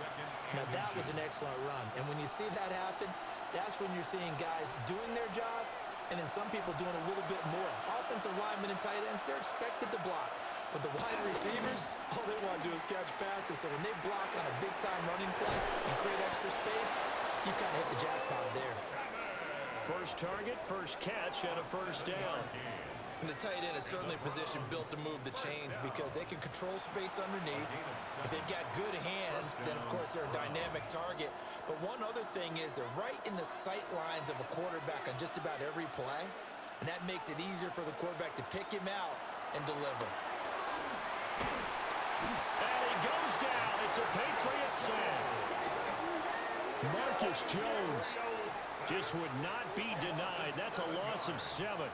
Now, that was an excellent run. And when you see that happen, that's when you're seeing guys doing their job and then some people doing a little bit more. Offensive linemen and tight ends, they're expected to block. But the wide receivers, all they want to do is catch passes. So when they block on a big-time running play and create extra space, you've kind of hit the jackpot there. First target, first catch, and a first down. And the tight end is certainly a position built to move the chains because they can control space underneath. If they've got good hands, then, of course, they're a dynamic target. But one other thing is they're right in the sight lines of a quarterback on just about every play, and that makes it easier for the quarterback to pick him out and deliver. And he goes down. It's a Patriots sack. Marcus Jones just would not be denied. That's a loss of 7.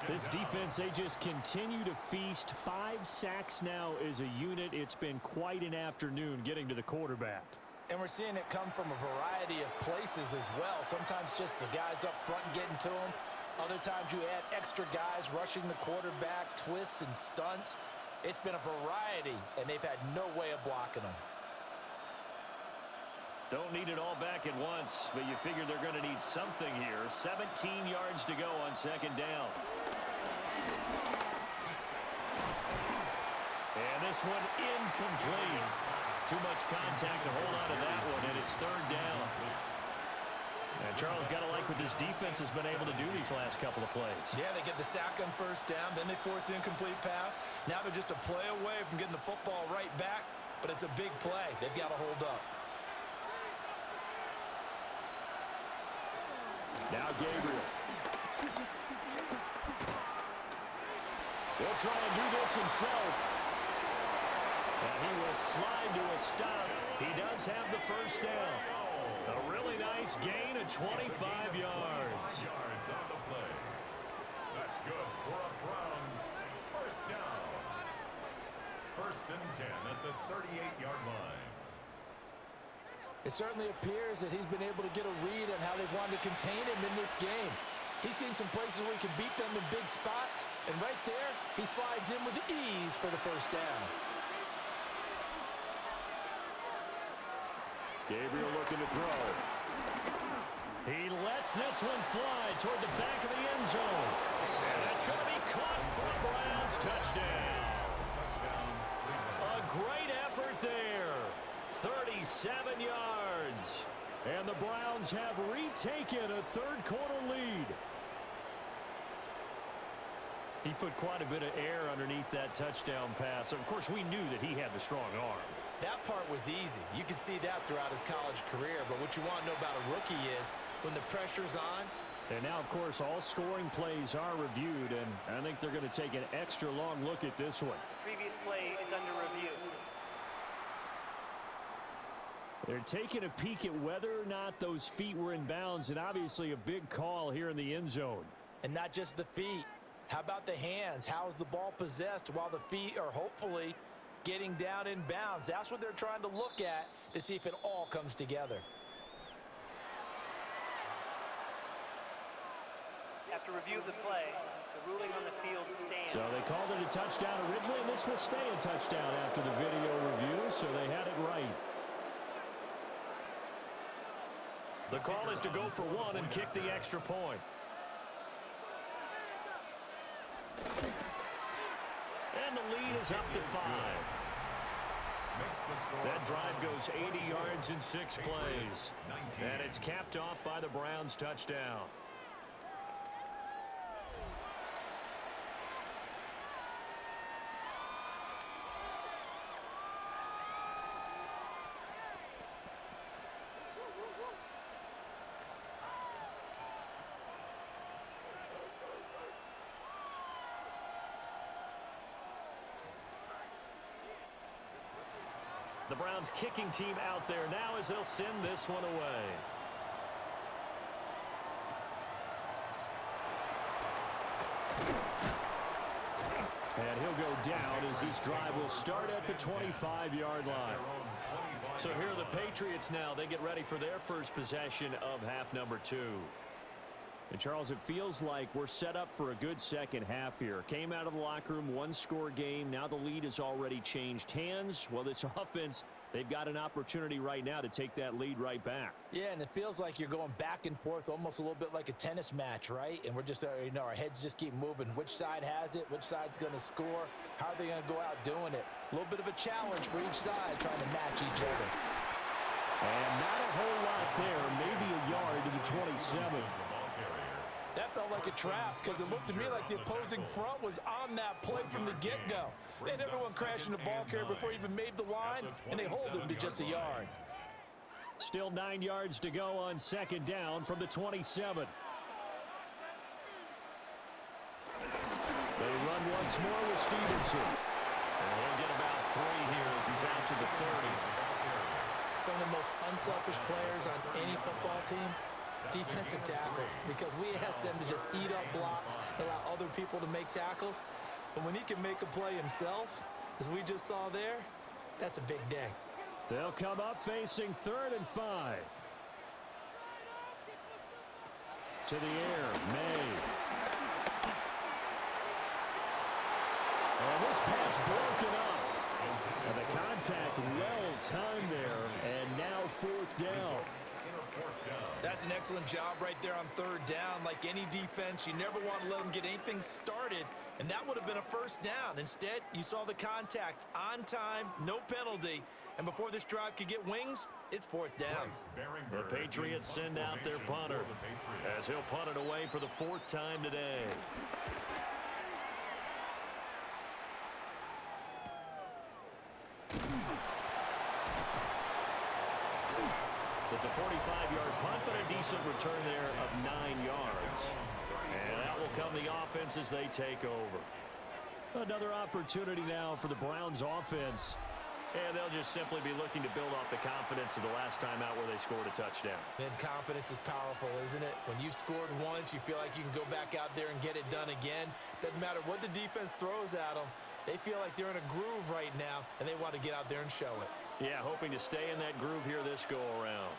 This defense, they just continue to feast. 5 sacks now as a unit. It's been quite an afternoon getting to the quarterback. And we're seeing it come from a variety of places as well. Sometimes just the guys up front and getting to him. Other times you add extra guys rushing the quarterback, twists and stunts. It's been a variety, and they've had no way of blocking them. Don't need it all back at once, but you figure they're going to need something here. 17 yards to go on second down. And this one incomplete. Too much contact to hold on to that one, and it's third down. And Charles, got to like what this defense has been able to do these last couple of plays. Yeah, they get the sack on first down, then they force the incomplete pass. Now they're just a play away from getting the football right back, but it's a big play. They've got to hold up. Now Gabriel. He'll try and do this himself. And he will slide to a stop. He does have the first down. A really nice gain of 25 yards. On the play. That's good for a Browns first down. First and 10 at the 38-yard line. It certainly appears that he's been able to get a read on how they've wanted to contain him in this game. He's seen some places where he can beat them in big spots, and right there, he slides in with ease for the first down. Gabriel looking to throw. He lets this one fly toward the back of the end zone. And that's going to be caught for a Browns touchdown. A great effort there. 37 yards. And the Browns have retaken a third quarter lead. He put quite a bit of air underneath that touchdown pass. Of course, we knew that he had the strong arm. That part was easy. You could see that throughout his college career. But what you want to know about a rookie is when the pressure's on. And now, of course, all scoring plays are reviewed, and I think they're going to take an extra long look at this one. Previous play is under review. They're taking a peek at whether or not those feet were in bounds, and obviously a big call here in the end zone. And not just the feet. How about the hands? How's the ball possessed while the feet are hopefully getting down in bounds? That's what they're trying to look at to see if it all comes together. After review of the play, the ruling on the field stands. So they called it a touchdown originally, and this will stay a touchdown after the video review, so they had it right. The call is to go for one and kick the extra point. And the lead is up to 5. That drive goes 80 yards in 6 plays. And it's capped off by the Browns touchdown. The Browns kicking team out there now as they'll send this one away. And he'll go down as this drive will start at the 25-yard line. So here are the Patriots now. They get ready for their first possession of half number 2. And, Charles, it feels like we're set up for a good second half here. Came out of the locker room, one-score game. Now the lead has already changed hands. Well, this offense, they've got an opportunity right now to take that lead right back. Yeah, and it feels like you're going back and forth almost a little bit like a tennis match, right? And we're just, our heads just keep moving. Which side has it? Which side's going to score? How are they going to go out doing it? A little bit of a challenge for each side trying to match each other. And not a whole lot there. Maybe a yard to the 27. That felt like a trap because it looked to me like the opposing front was on that play from the get-go. They had everyone crashing the ball carrier before he even made the line, and they hold him to just a yard. Still 9 yards to go on second down from the 27. They run once more with Stevenson. And he'll get about 3 here as he's out to the 30. Some of the most unselfish players on any football team, defensive tackles, because we ask them to just eat up blocks, allow other people to make tackles. But when he can make a play himself, as we just saw there, that's a big day. They'll come up facing 3rd and 5. To the air, May. And this pass broken up. And the contact well timed there, and now 4th down. That's an excellent job right there on 3rd down. Like any defense, you never want to let them get anything started, and that would have been a 1st down. Instead, you saw the contact on time, no penalty, and before this drive could get wings, it's 4th down. The Patriots send out their punter as he'll punt it away for the 4th time today. It's a 45-yard punt, but a decent return there of 9 yards. And out will come the offense as they take over. Another opportunity now for the Browns offense. And they'll just simply be looking to build off the confidence of the last time out where they scored a touchdown. And confidence is powerful, isn't it? When you've scored once, you feel like you can go back out there and get it done again. Doesn't matter what the defense throws at them. They feel like they're in a groove right now, and they want to get out there and show it. Yeah, hoping to stay in that groove here this go-around.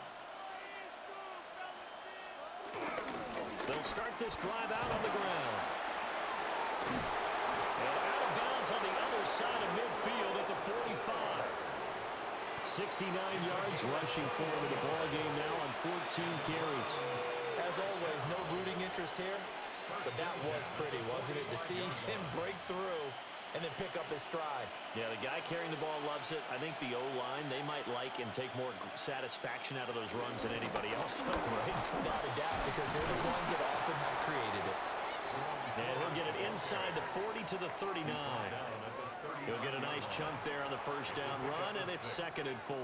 They'll start this drive out on the ground. And out of bounds on the other side of midfield at the 45. 69 yards rushing forward in the ball game now on 14 carries. As always, no rooting interest here, but that was pretty, wasn't it? To see him break through and then pick up his stride. Yeah, the guy carrying the ball loves it. I think the O-line, they might like and take more satisfaction out of those runs than anybody else, right? Without a doubt, because they're the ones that often have created it. And he'll get it inside the 40 to the 39. He'll get a nice chunk there on the 1st down run, and it's 2nd and 4.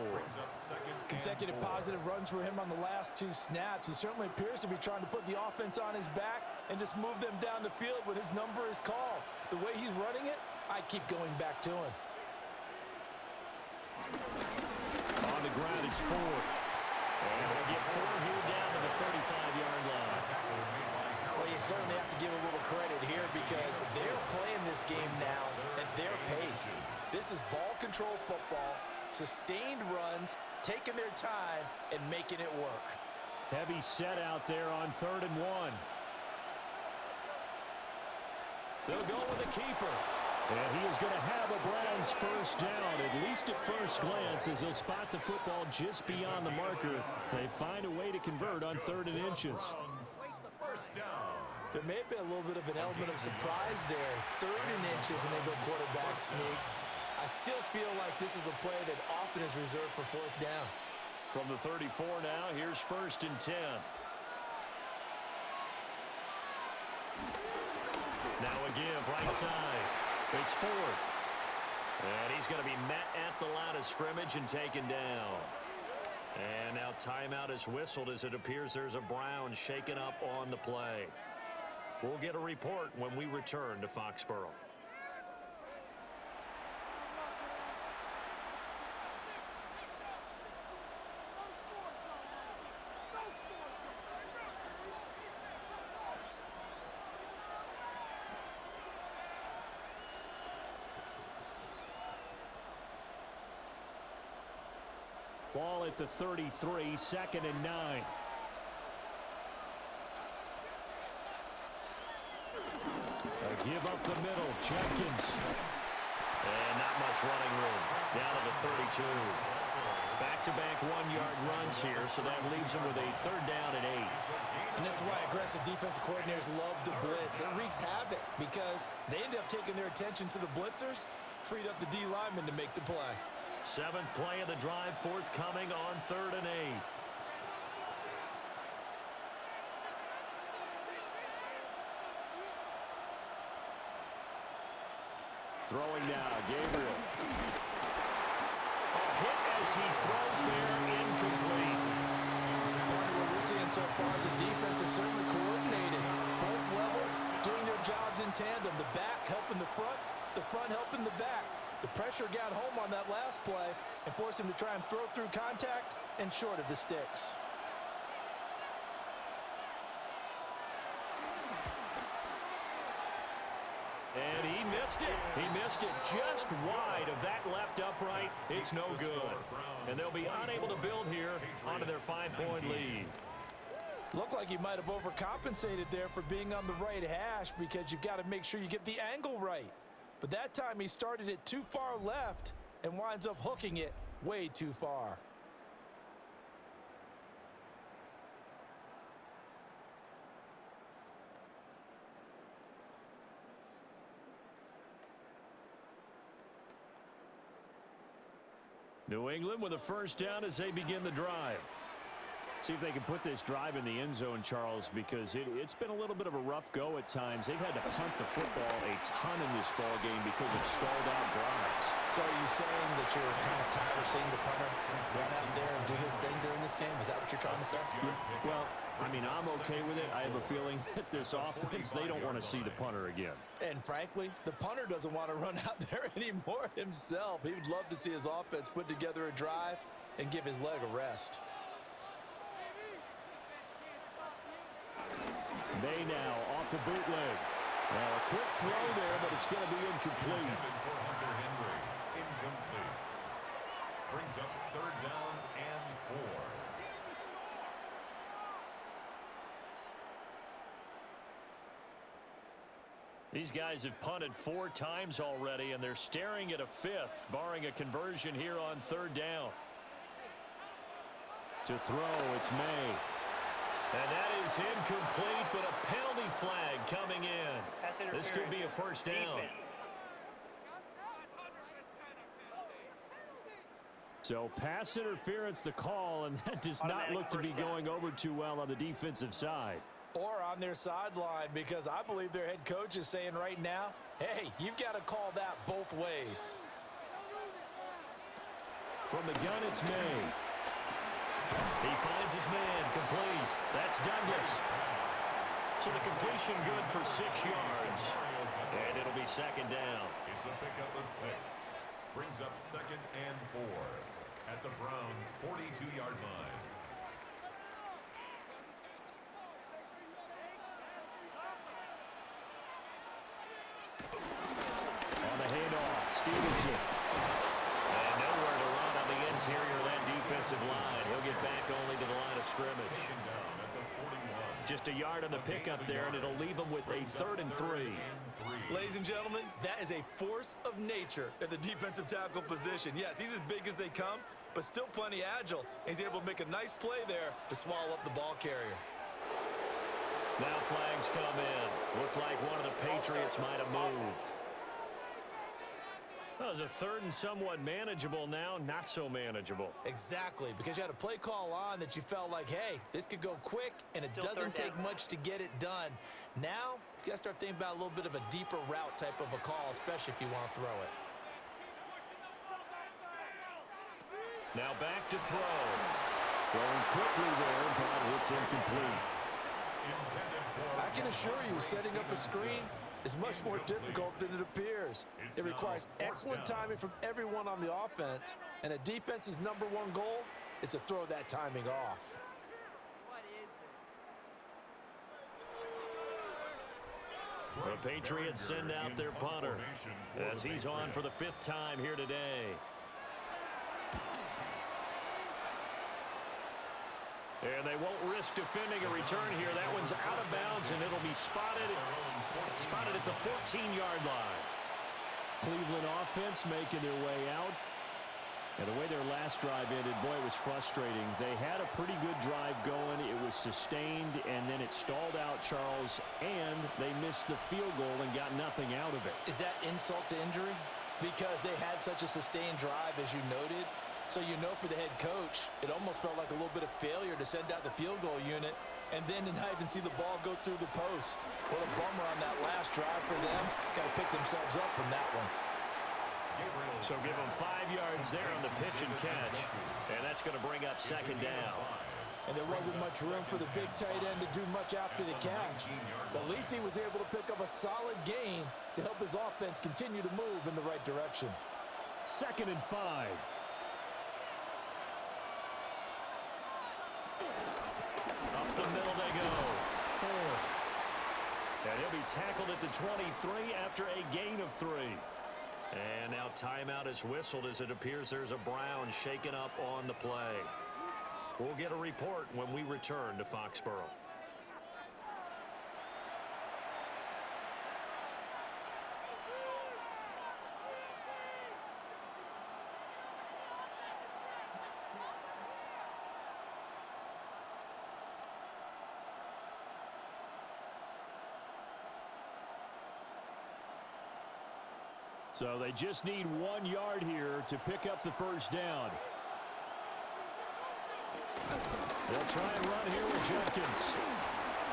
Consecutive positive runs for him on the last 2 snaps. He certainly appears to be trying to put the offense on his back and just move them down the field when his number is called. The way he's running it, I keep going back to him. On the ground, it's 4. And he'll get 4 here down to the 35-yard line. Well, you certainly have to give a little credit here because they're playing this game now at their pace. This is ball control football, sustained runs, taking their time, and making it work. Heavy set out there on 3rd and 1. They'll go with the keeper. And he is going to have a Browns 1st down, at least at first glance, as he'll spot the football just beyond the marker. They find a way to convert on 3rd and inches. There may have been a little bit of an element of surprise there. 3rd and inches, and they go quarterback sneak. I still feel like this is a play that often is reserved for 4th down. From the 34 now, here's 1st and 10. Now a give, right side. It's 4th. And he's going to be met at the line of scrimmage and taken down. And now timeout is whistled as it appears there's a Brown shaken up on the play. We'll get a report when we return to Foxborough. Ball at the 33, 2nd and 9. A give up the middle, Jenkins. And not much running room. Down to the 32. Back-to-back one-yard runs here, so that leaves them with a 3rd down and 8. And this is why aggressive defensive coordinators love to blitz. It wreaks havoc because they end up taking their attention to the blitzers, freed up the D lineman to make the play. 7th play of the drive forthcoming on 3rd and 8. Throwing now, Gabriel. A hit as he throws there, incomplete. What we're seeing so far is the defense is certainly coordinated. Both levels doing their jobs in tandem. The back helping the front helping the back. The pressure got home on that last play and forced him to try and throw through contact and short of the sticks. And he missed it. He missed it just wide of that left upright. It's no good. And they'll be unable to build here onto their 5-point lead. Looked like he might have overcompensated there for being on the right hash because you've got to make sure you get the angle right. But that time he started it too far left and winds up hooking it way too far. New England with a 1st down as they begin the drive. See if they can put this drive in the end zone, Charles, because it's been a little bit of a rough go at times. They've had to punt the football a ton in this ball game because of stalled-out drives. So are you saying that you're kind of tired of seeing the punter run out there and do his thing during this game? Is that what you're trying to say? Well, I mean, I'm okay with it. I have a feeling that this offense, they don't want to see the punter again. And frankly, the punter doesn't want to run out there anymore himself. He would love to see his offense put together a drive and give his leg a rest. May now off the bootleg. Now a quick throw there, but it's going to be incomplete. Incomplete. Brings up 3rd down and 4. These guys have punted 4 times already, and they're staring at a 5th, barring a conversion here on 3rd down. To throw, it's May. And that is incomplete, but a penalty flag coming in. This could be a 1st down. So pass interference the call, and that does not look to be going over too well on the defensive side. Or on their sideline, because I believe their head coach is saying right now, hey, you've got to call that both ways. From the gun, it's May. He finds his man, complete. That's Douglas. So the completion good for 6 yards. And it'll be 2nd down. It's a pickup of 6. Brings up 2nd and 4 at the Browns' 42-yard line. On the handoff, Stevenson. And nowhere to run on the interior of that defensive line. He'll get back only to the line of scrimmage. Just a yard on the pickup there, and it'll leave him with a 3rd and 3. Ladies and gentlemen, that is a force of nature at the defensive tackle position. Yes, he's as big as they come, but still plenty agile. He's able to make a nice play there to swallow up the ball carrier. Now flags come in. Looked like one of the Patriots might have moved. That was a 3rd and somewhat manageable, now not so manageable. Exactly, because you had a play call on that you felt like, hey, this could go quick, and it doesn't take much to get it done. Now, you got to start thinking about a little bit of a deeper route type of a call, especially if you want to throw it. Now back to throw. Throwing quickly there, but it's incomplete. I can assure you, setting up a screen is much more difficult than it appears. It requires excellent timing from everyone on the offense, and a defense's #1 goal is to throw that timing off. The Patriots send out their punter as he's on for the 5th time here today. And they won't risk defending a return here. That one's out of bounds, and it'll be spotted at the 14-yard line. Cleveland offense making their way out. And the way their last drive ended, boy, it was frustrating. They had a pretty good drive going. It was sustained, and then it stalled out, Charles, and they missed the field goal and got nothing out of it. Is that insult to injury? Because they had such a sustained drive, as you noted. So you know for the head coach, it almost felt like a little bit of failure to send out the field goal unit and then to not even see the ball go through the post. What a bummer on that last drive for them. Got to pick themselves up from that one. So give them 5 yards there on the pitch and catch. And that's going to bring up second down. And there wasn't much room for the big tight end to do much after the catch. But at least he was able to pick up a solid gain to help his offense continue to move in the right direction. 2nd and 5. Up the middle they go. 4. And he'll be tackled at the 23 after a gain of 3. And now timeout is whistled as it appears there's a Brown shaken up on the play. We'll get a report when we return to Foxborough. So they just need 1 yard here to pick up the first down. They'll try and run here with Jenkins.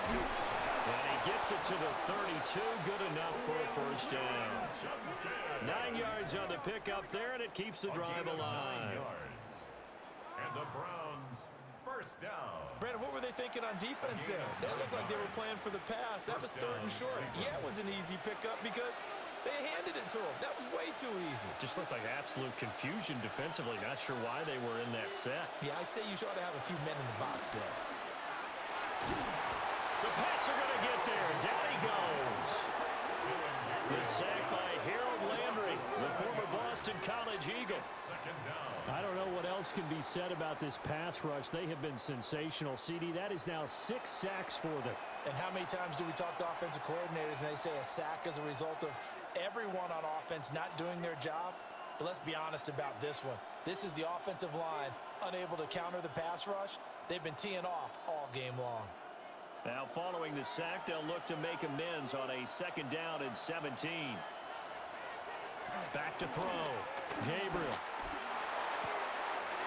And he gets it to the 32. Good enough for a first down. 9 yards on the pickup there, and it keeps the drive alive. And the Browns first down. Brandon, what were they thinking on defense there? They looked like they were playing for the pass. That was 3rd and short. Yeah, it was an easy pickup because they handed it to him. That was way too easy. Just looked like absolute confusion defensively. Not sure why they were in that set. Yeah, I'd say you ought to have a few men in the box there. The Pats are going to get there. Down he goes. The sack by Harold Landry, the former Boston College Eagle. I don't know what else can be said about this pass rush. They have been sensational. CD, that is now 6 sacks for them. And how many times do we talk to offensive coordinators and they say a sack as a result of everyone on offense not doing their job? But let's be honest about this one. This is the offensive line unable to counter the pass rush. They've been teeing off all game long. Now following the sack, they'll look to make amends on a 2nd down and 17. Back to throw. Gabriel.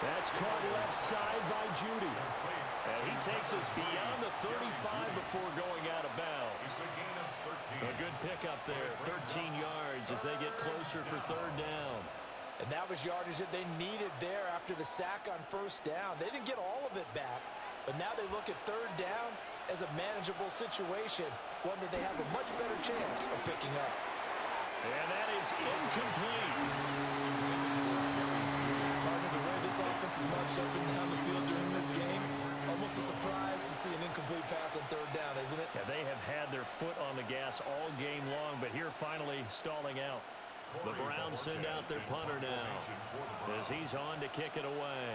That's caught left side by Judy. And he takes us beyond the 35 before going out of bounds. A good pickup there, 13 yards as they get closer for 3rd down. And that was yardage that they needed there after the sack on 1st down. They didn't get all of it back, but now they look at 3rd down as a manageable situation, one that they have a much better chance of picking up. And that is incomplete. Partner, the way this offense is marched up and down the field during this game, it's almost a surprise to see an incomplete pass on 3rd down, isn't it? Yeah, they have had their foot on the gas all game long, but here finally stalling out. The Browns send out their punter now as he's on to kick it away.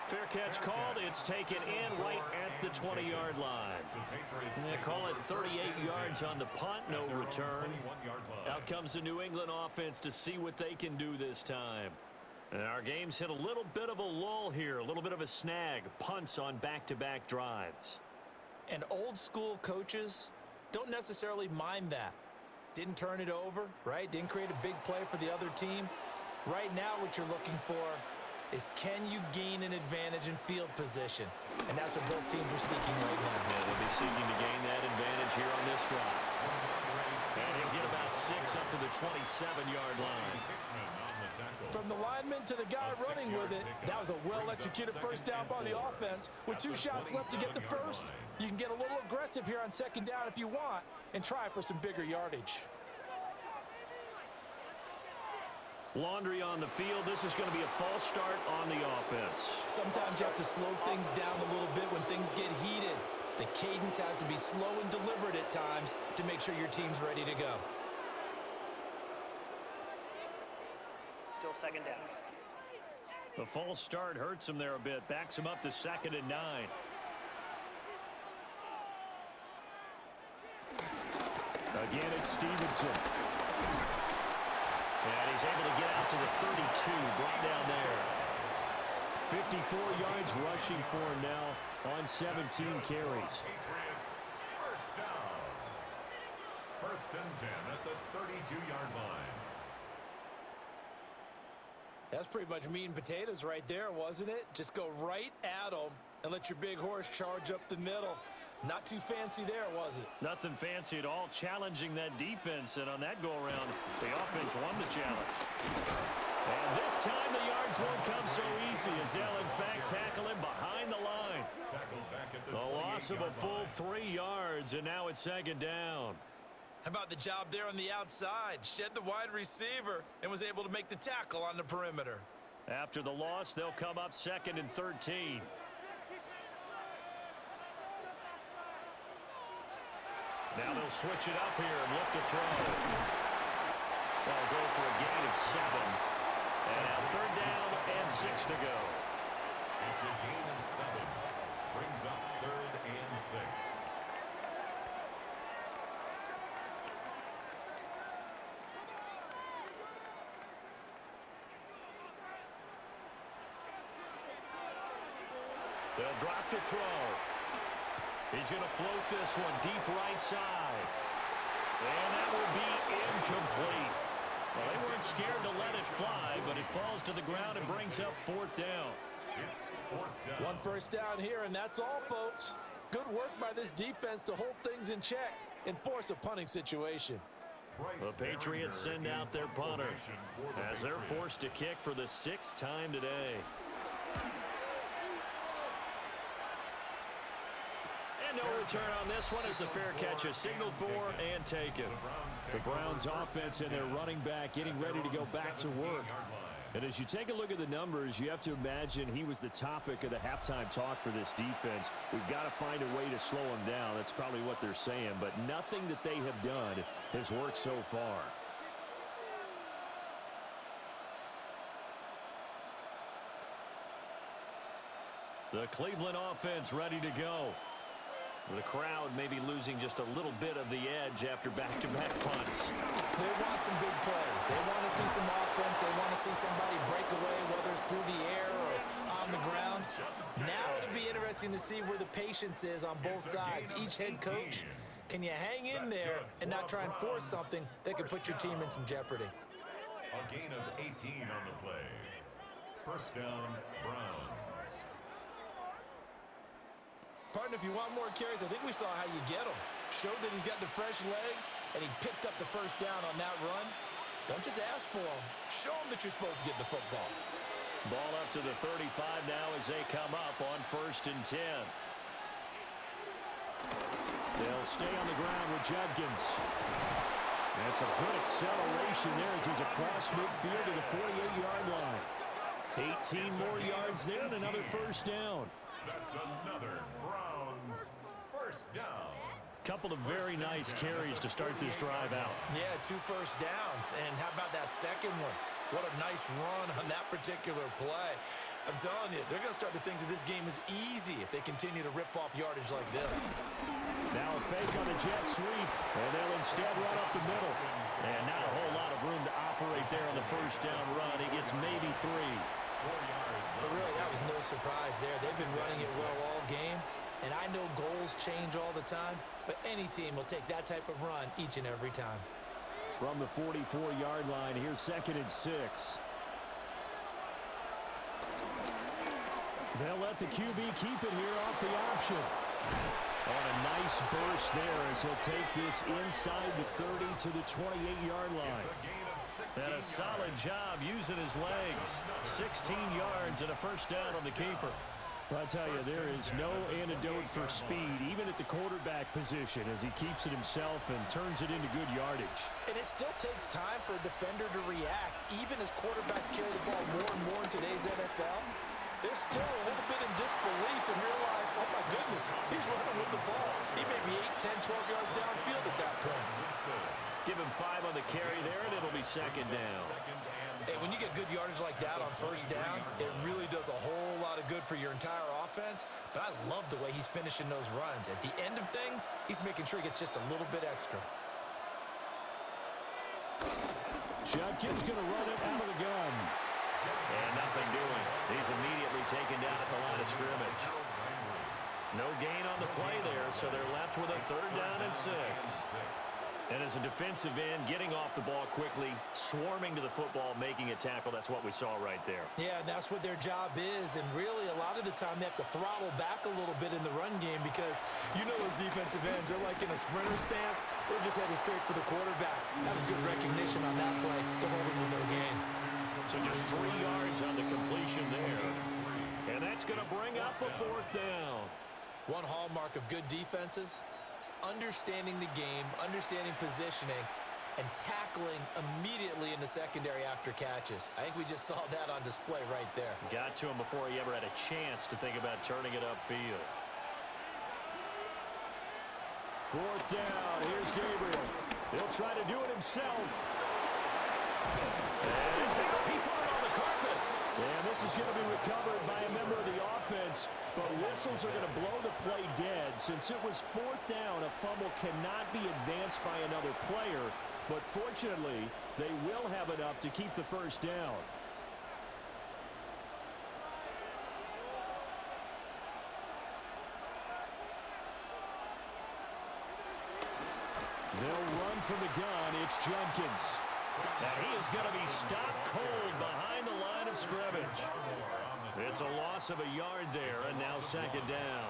Fair catch called. It's taken in right at the 20-yard line. They call it 38 yards on the punt, no return. Out comes the New England offense to see what they can do this time. And our game's hit a little bit of a lull here, a little bit of a snag. Punts on back-to-back drives. And old school coaches don't necessarily mind that. Didn't turn it over, right? Didn't create a big play for the other team. Right now what you're looking for is can you gain an advantage in field position? And that's what both teams are seeking right now. Yeah, they'll be seeking to gain that advantage here on this drive. And he'll get about 6 up to the 27-yard line. From the lineman to the guy running with it, that was a well-executed first down by the offense. With 2 shots left to get the first, you can get a little aggressive here on 2nd down if you want and try for some bigger yardage. Laundry on the field. This is going to be a false start on the offense. Sometimes you have to slow things down a little bit when things get heated. The cadence has to be slow and deliberate at times to make sure your team's ready to go. Still 2nd down. The false start hurts him there a bit. Backs him up to 2nd and 9. Again, it's Stevenson. And he's able to get out to the 32. Brought down there. 54 yards rushing for him now on 17 carries. Patriots, first down. 1st and 10 at the 32-yard line. That's pretty much meat and potatoes right there, wasn't it? Just go right at them and let your big horse charge up the middle. Not too fancy there, was it? Nothing fancy at all, challenging that defense, and on that go-around, the offense won the challenge. And this time the yards won't come so easy as they'll, in fact, tackle him behind the line. The loss of a full 3 yards, and now it's 2nd down. How about the job there on the outside? Shed the wide receiver and was able to make the tackle on the perimeter. After the loss, they'll come up 2nd and 13. Now they'll switch it up here and look to throw. They'll go for a gain of 7. And now 3rd down and 6 to go. It's a gain of 7. Brings up 3rd and 6. They'll drop to throw. He's going to float this one deep right side. And that will be incomplete. Well, they weren't scared to let it fly, but it falls to the ground and brings up 4th down. It's 4th down. 1 first down here, and that's all, folks. Good work by this defense to hold things in check and force a punting situation. The Patriots send out their punter as they're forced to kick for the 6th time today. And no return on this one as the fair catch is signaled for and taken. The Browns offense and their running back getting ready to go back to work. And as you take a look at the numbers, you have to imagine he was the topic of the halftime talk for this defense. We've got to find a way to slow him down. That's probably what they're saying. But nothing that they have done has worked so far. The Cleveland offense ready to go. The crowd may be losing just a little bit of the edge after back-to-back punts. They want some big plays. They want to see some offense. They want to see somebody break away, whether it's through the air or on the ground. Now it'll be interesting to see where the patience is on both sides. Each head coach, can you hang in there and not try and force something that could put your team in some jeopardy? A gain of 18 on the play. 1st down, Browns. Partner, if you want more carries, I think we saw how you get them. Showed that he's got the fresh legs, and he picked up the 1st down on that run. Don't just ask for them. Show them that you're supposed to get the football. Ball up to the 35 now as they come up on 1st and 10. They'll stay on the ground with Judkins. That's a good acceleration there as he's across midfield to the 48-yard line. 18 more yards there and another 1st down. That's another Browns 1st down. Couple of very nice carries to start this drive out. Yeah, 2 first downs. And how about that second one? What a nice run on that particular play. I'm telling you, they're going to start to think that this game is easy if they continue to rip off yardage like this. Now a fake on the jet sweep, and they'll instead run up the middle. And not a whole lot of room to operate there on the 1st down run. He gets maybe 3. 4 yards. But really, that was no surprise there. They've been running it well all game. And I know goals change all the time, but any team will take that type of run each and every time. From the 44-yard line, here's 2nd and 6. They'll let the QB keep it here off the option. On a nice burst there as he'll take this inside the 30 to the 28-yard line. And a solid job using his legs. 16 yards and a 1st down on the keeper. Well, I tell you, there is no antidote for speed, even at the quarterback position, as he keeps it himself and turns it into good yardage. And it still takes time for a defender to react, even as quarterbacks carry the ball more and more in today's NFL. They're still a little bit in disbelief and realize, oh my goodness, he's running with the ball. He may be 8, 10, 12 yards downfield at that point. Give him 5 on the carry there, and it'll be 2nd down. Hey, when you get good yardage like that on first down, it really does a whole lot of good for your entire offense. But I love the way he's finishing those runs. At the end of things, he's making sure he gets just a little bit extra. Judkins going to run it out of the gun. And nothing doing. He's immediately taken down at the line of scrimmage. No gain on the play there, so they're left with a 3rd down and 6. And as a defensive end, getting off the ball quickly, swarming to the football, making a tackle, that's what we saw right there. Yeah, and that's what their job is. And really, a lot of the time, they have to throttle back a little bit in the run game because you know those defensive ends, they're like in a sprinter stance. They're just headed straight for the quarterback. That was good recognition on that play to hold him to no gain. So just 3 yards on the completion there. And that's going to bring up a 4th down. One hallmark of good defenses is understanding the game, understanding positioning, and tackling immediately in the secondary after catches. I think we just saw that on display right there. Got to him before he ever had a chance to think about turning it upfield. 4th down. Here's Gabriel. He'll try to do it himself. And he put it on the carpet. And this is going to be recovered by a member of the offense. But whistles are going to blow the play dead. Since it was 4th down, a fumble cannot be advanced by another player. But fortunately, they will have enough to keep the 1st down. They'll run from the gun. It's Judkins. And he is going to be stopped cold behind the line of scrimmage. It's a loss of a yard there, and now 2nd down.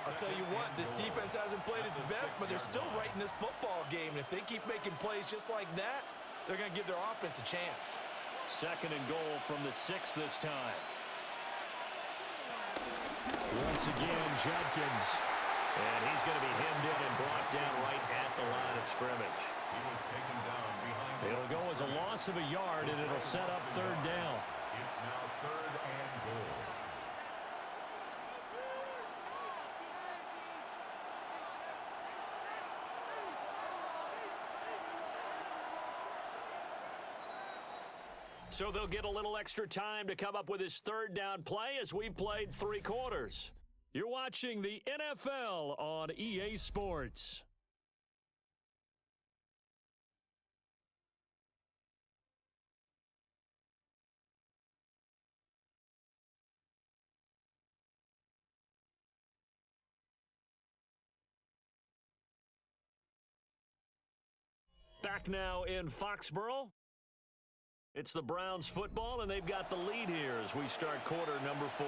I'll tell you what, this defense hasn't played its best, but they're still right in this football game. And if they keep making plays just like that, they're going to give their offense a chance. 2nd and goal from the 6 this time. Once again, Judkins. And he's going to be hemmed in and brought down right at the line of scrimmage. He was taken down behind. It'll go as a loss of a yard, and it'll set up 3rd down. It's now 3rd and goal. So they'll get a little extra time to come up with his 3rd down play as we've played 3 quarters. You're watching the NFL on EA Sports. Back now in Foxborough. It's the Browns football, and they've got the lead here as we start quarter number 4.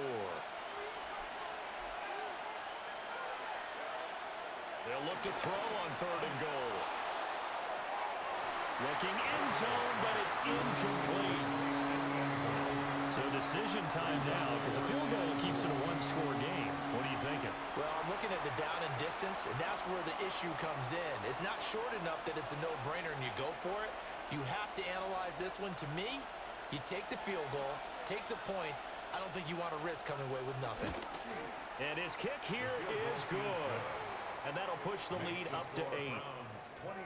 They'll look to throw on 3rd and goal. Looking end zone, but it's incomplete. So decision time now, because a field goal keeps it a 1-score game. What are you thinking? Well, I'm looking at the down and distance, and that's where the issue comes in. It's not short enough that it's a no-brainer and you go for it. You have to analyze this one. To me, you take the field goal, take the points. I don't think you want to risk coming away with nothing. And his kick here is good. And that'll push the lead up to 8.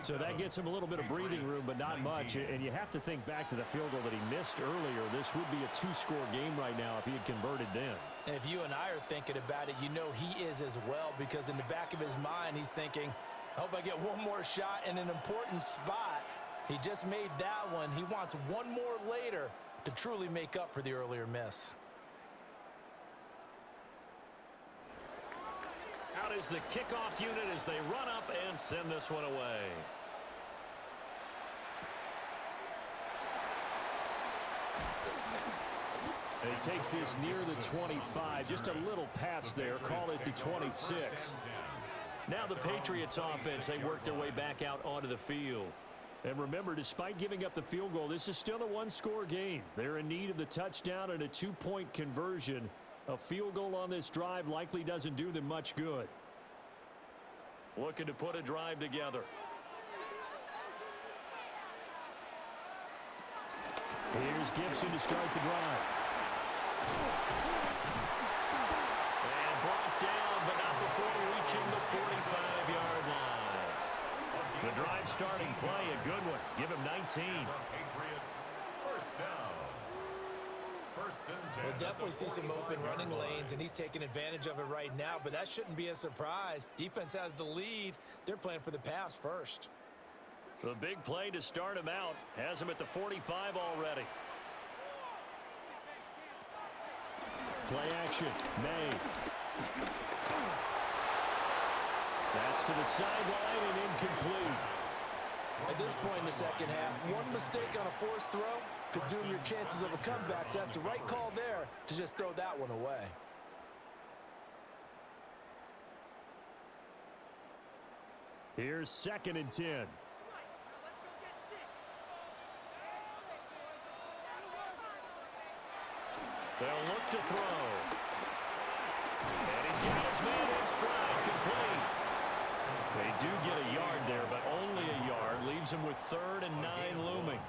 So that gets him a little bit of breathing room, but not much. And you have to think back to the field goal that he missed earlier. This would be a 2-score game right now if he had converted then. And if you and I are thinking about it, you know he is as well, because in the back of his mind, he's thinking, I hope I get one more shot in an important spot. He just made that one. He wants one more later to truly make up for the earlier miss. Out is the kickoff unit as they run up and send this one away. And he takes this near the 25. Just a little pass there. Call it the 26. Now the Patriots offense, they work their way back out onto the field. And remember, despite giving up the field goal, this is still a 1-score game. They're in need of the touchdown and a 2-point conversion. A field goal on this drive likely doesn't do them much good. Looking to put a drive together. Here's Gibson to start the drive. And brought down, but not before reaching the 45-yard line. The drive starting play, a good one. Give him 19. Patriots, 1st down. First and 10. We'll definitely see some open running lanes, and he's taking advantage of it right now, but that shouldn't be a surprise. Defense has the lead. They're playing for the pass first. The big play to start him out has him at the 45 already. Play action. May. That's to the sideline and incomplete. At this point in the second half, one mistake on a forced throw could doom your chances of a comeback, so that's the right call there to just throw that one away. Here's 2nd and 10. They'll look to throw. And he's got his man in stride, complete. They do get a yard there, but only a yard. Leaves him with 3rd and 9 looming.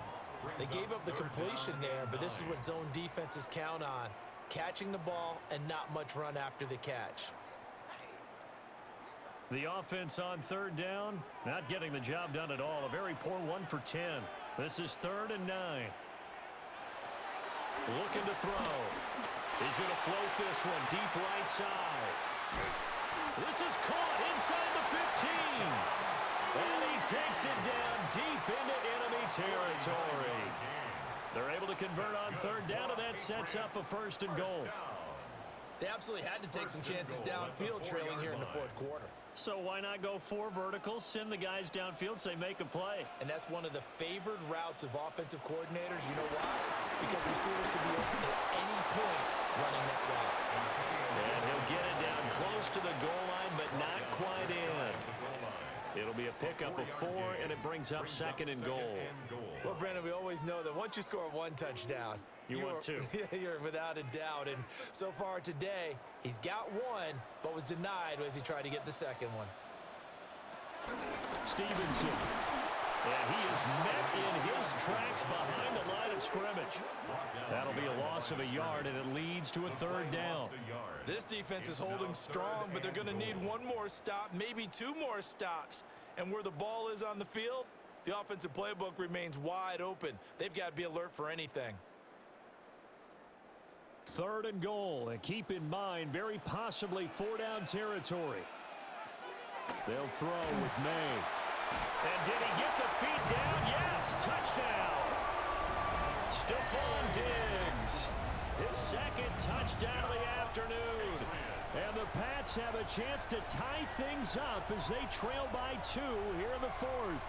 They gave up the completion there, but this is what zone defenses count on. Catching the ball and not much run after the catch. The offense on 3rd down, not getting the job done at all. A very poor 1 for 10. This is 3rd and 9. Looking to throw. He's going to float this one deep right side. This is caught inside the 15. And he takes it down deep into enemy territory. They're able to convert on 3rd down, and that sets up a 1st and goal. They absolutely had to take some chances downfield trailing here in the 4th quarter. So why not go 4 verticals, send the guys downfield, say make a play? And that's one of the favored routes of offensive coordinators. You know why? Because receivers can be open at any point running that route. And he'll get it down close to the goal line, but not quite in. It'll be a pickup of 4, and it brings up 2nd and goal. Well, Brandon, we always know that once you score 1 touchdown, you want 2. You're without a doubt. And so far today, he's got 1, but was denied as he tried to get the 2nd one. Stevenson. And he is met in his tracks behind the line of scrimmage. That'll be a loss of a yard, and it leads to a 3rd down. This defense is holding strong, but they're going to need 1 more stop, maybe 2 more stops. And where the ball is on the field, the offensive playbook remains wide open. They've got to be alert for anything. 3rd and goal, and keep in mind, very possibly 4-down territory. They'll throw with May. And did he get the feet down? Yes, touchdown. Stephon Diggs, his 2nd touchdown of the afternoon. And the Pats have a chance to tie things up as they trail by 2 here in the 4th.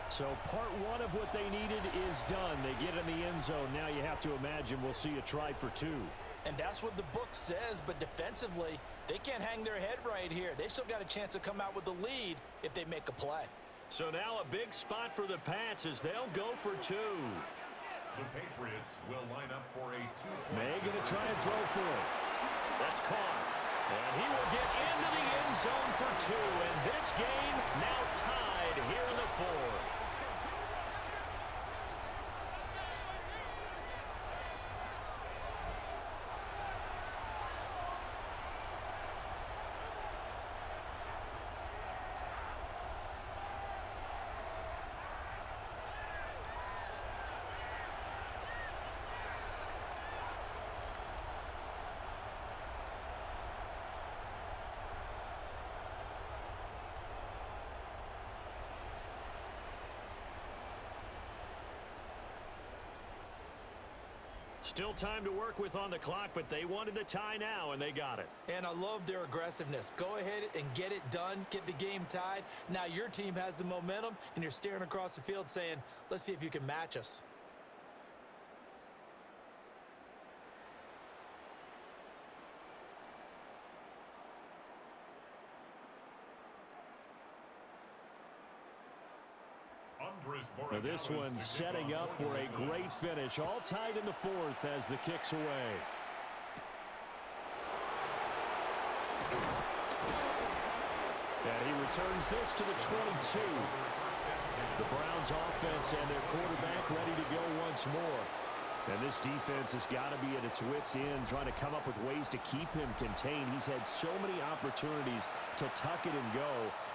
So part 1 of what they needed is done. They get in the end zone. Now you have to imagine we'll see a try for 2. And that's what the book says, but defensively, they can't hang their head right here. They've still got a chance to come out with the lead if they make a play. So now a big spot for the Pats as they'll go for 2. The Patriots will line up for a 2-point. May going to try and throw for it. That's caught. And he will get into the end zone for 2. And this game now tied here in the 4th. Still time to work with on the clock, but they wanted the tie now, and they got it. And I love their aggressiveness. Go ahead and get it done, get the game tied. Now your team has the momentum, and you're staring across the field saying, let's see if you can match us. Now this one setting up for a great finish. All tied in the 4th as the kick's away. And he returns this to the 22. The Browns offense and their quarterback ready to go once more. And this defense has got to be at its wits' end, trying to come up with ways to keep him contained. He's had so many opportunities to tuck it and go,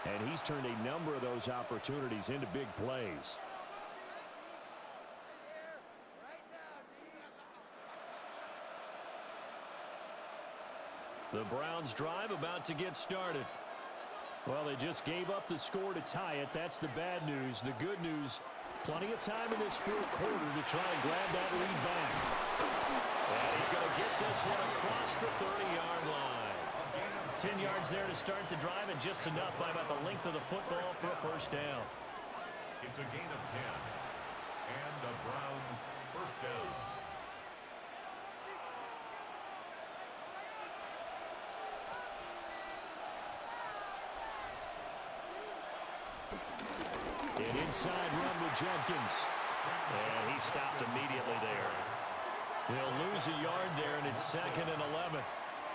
and he's turned a number of those opportunities into big plays. The Browns drive about to get started. Well, they just gave up the score to tie it. That's the bad news. The good news, plenty of time in this fourth quarter to try and grab that lead back. And he's going to get this one across the 30-yard line. 10 yards there to start the drive, and just enough by about the length of the football for a first down. It's a gain of 10. And the Browns first down. An inside run with Jenkins. And he stopped immediately there. He'll lose a yard there, and it's 2nd and 11.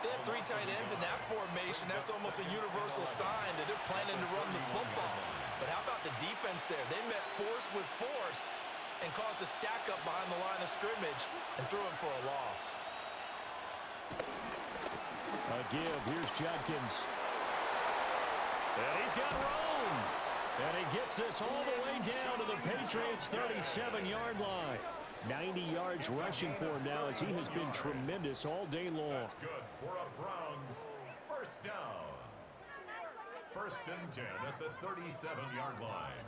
They have 3 tight ends in that formation. That's almost a universal sign that they're planning to run the football. But how about the defense there? They met force with force and caused a stack up behind the line of scrimmage and threw him for a loss. A give. Here's Jenkins. And he's got room. And he gets this all the way down to the Patriots' 37-yard line. 90 yards rushing for him now, as he has been tremendous all day long. That's good for a Browns first down. 1st and 10 at the 37-yard line.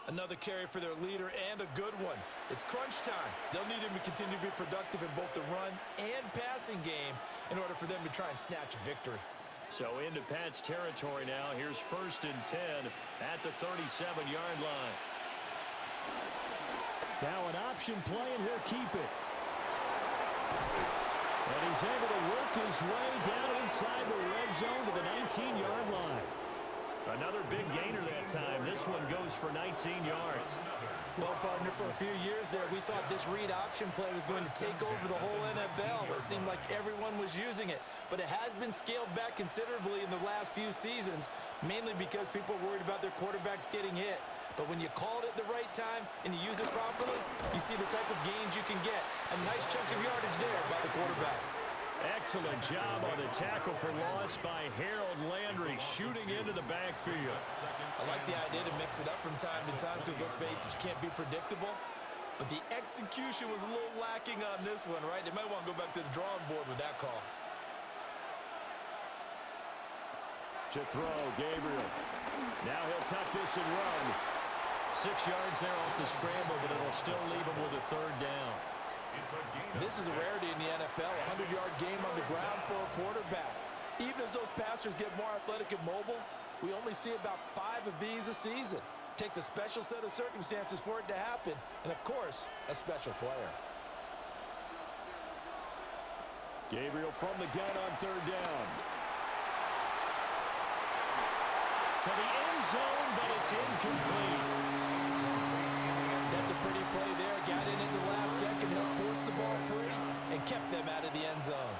Another carry for their leader, and a good one. It's crunch time. They'll need him to continue to be productive in both the run and passing game in order for them to try and snatch a victory. So into Pat's territory now. Here's 1st and 10 at the 37-yard line. Now an option play, and he'll keep it. And he's able to work his way down inside the red zone to the 19-yard line. Another big gainer that time. This one goes for 19 yards. Well, partner, for a few years there, we thought this read option play was going to take over the whole NFL. It seemed like everyone was using it. But it has been scaled back considerably in the last few seasons, mainly because people are worried about their quarterbacks getting hit. But when you call it at the right time and you use it properly, you see the type of gains you can get. A nice chunk of yardage there by the quarterback. Excellent job on the tackle for loss by Harold Landry, shooting into the backfield. I like the idea to mix it up from time to time because, let's face it, you can't be predictable. But the execution was a little lacking on this one, right? They might want to go back to the drawing board with that call. To throw, Gabriel. Now he'll tuck this and run. 6 yards there off the scramble, but it'll still leave him with a 3rd down. This is a rarity in the NFL, a 100-yard game on the ground for a quarterback. Even as those passers get more athletic and mobile, we only see about 5 of these a season. Takes a special set of circumstances for it to happen, and of course, a special player. Gabriel from the gun on 3rd down. To the end zone, but it's incomplete. That's a pretty play there. Got in at the last second, helped force the ball free, and kept them out of the end zone.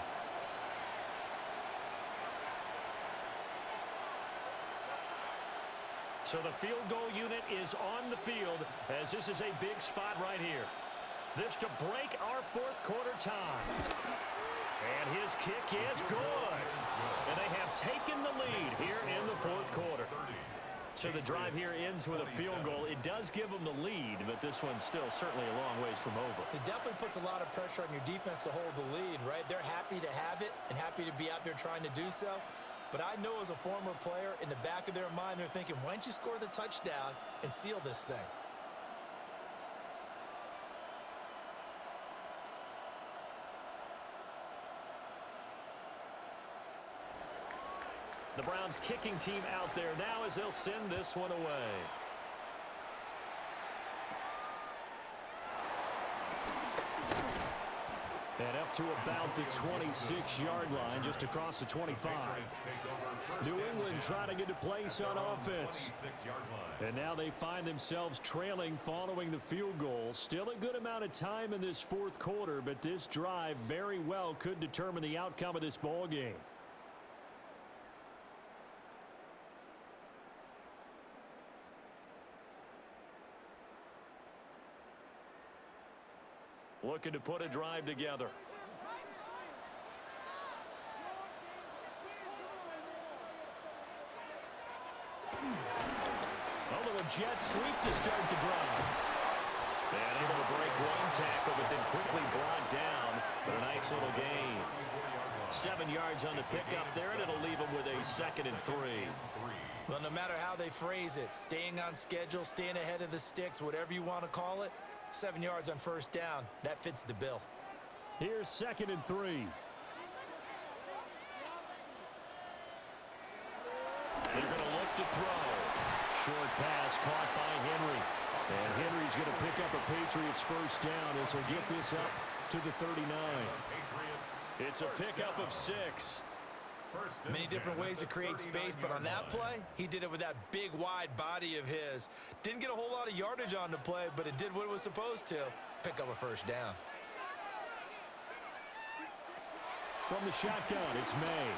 So the field goal unit is on the field, as this is a big spot right here. This to break our 4th quarter tie. And his kick is good. And they have taken the lead here in the 4th quarter. So the drive here ends with a field goal. It does give them the lead, but this one's still certainly a long ways from over. It definitely puts a lot of pressure on your defense to hold the lead, right? They're happy to have it and happy to be out there trying to do so. But I know as a former player, in the back of their mind, they're thinking, why don't you score the touchdown and seal this thing? The Browns kicking team out there now as they'll send this one away. And up to about the 26-yard line, just across the 25. New England trying to get a place on offense. And now they find themselves trailing following the field goal. Still a good amount of time in this 4th quarter, but this drive very well could determine the outcome of this ball game. Looking to put a drive together. A little jet sweep to start the drive. And able to break one tackle, but then quickly brought down. But a nice little gain. 7 yards on the pickup there, and it'll leave them with a 2nd and 3. Well, no matter how they phrase it, staying on schedule, staying ahead of the sticks, whatever you want to call it, 7 yards on first down, that fits the bill. Here's 2nd and 3. They're going to look to throw. Short pass caught by Henry. And Henry's going to pick up a Patriots first down as he'll get this up to the 39. It's a pickup of 6. Many different ways to create space, but on that play, he did it with that big, wide body of his. Didn't get a whole lot of yardage on the play, but it did what it was supposed to. Pick up a first down. From the shotgun, it's May.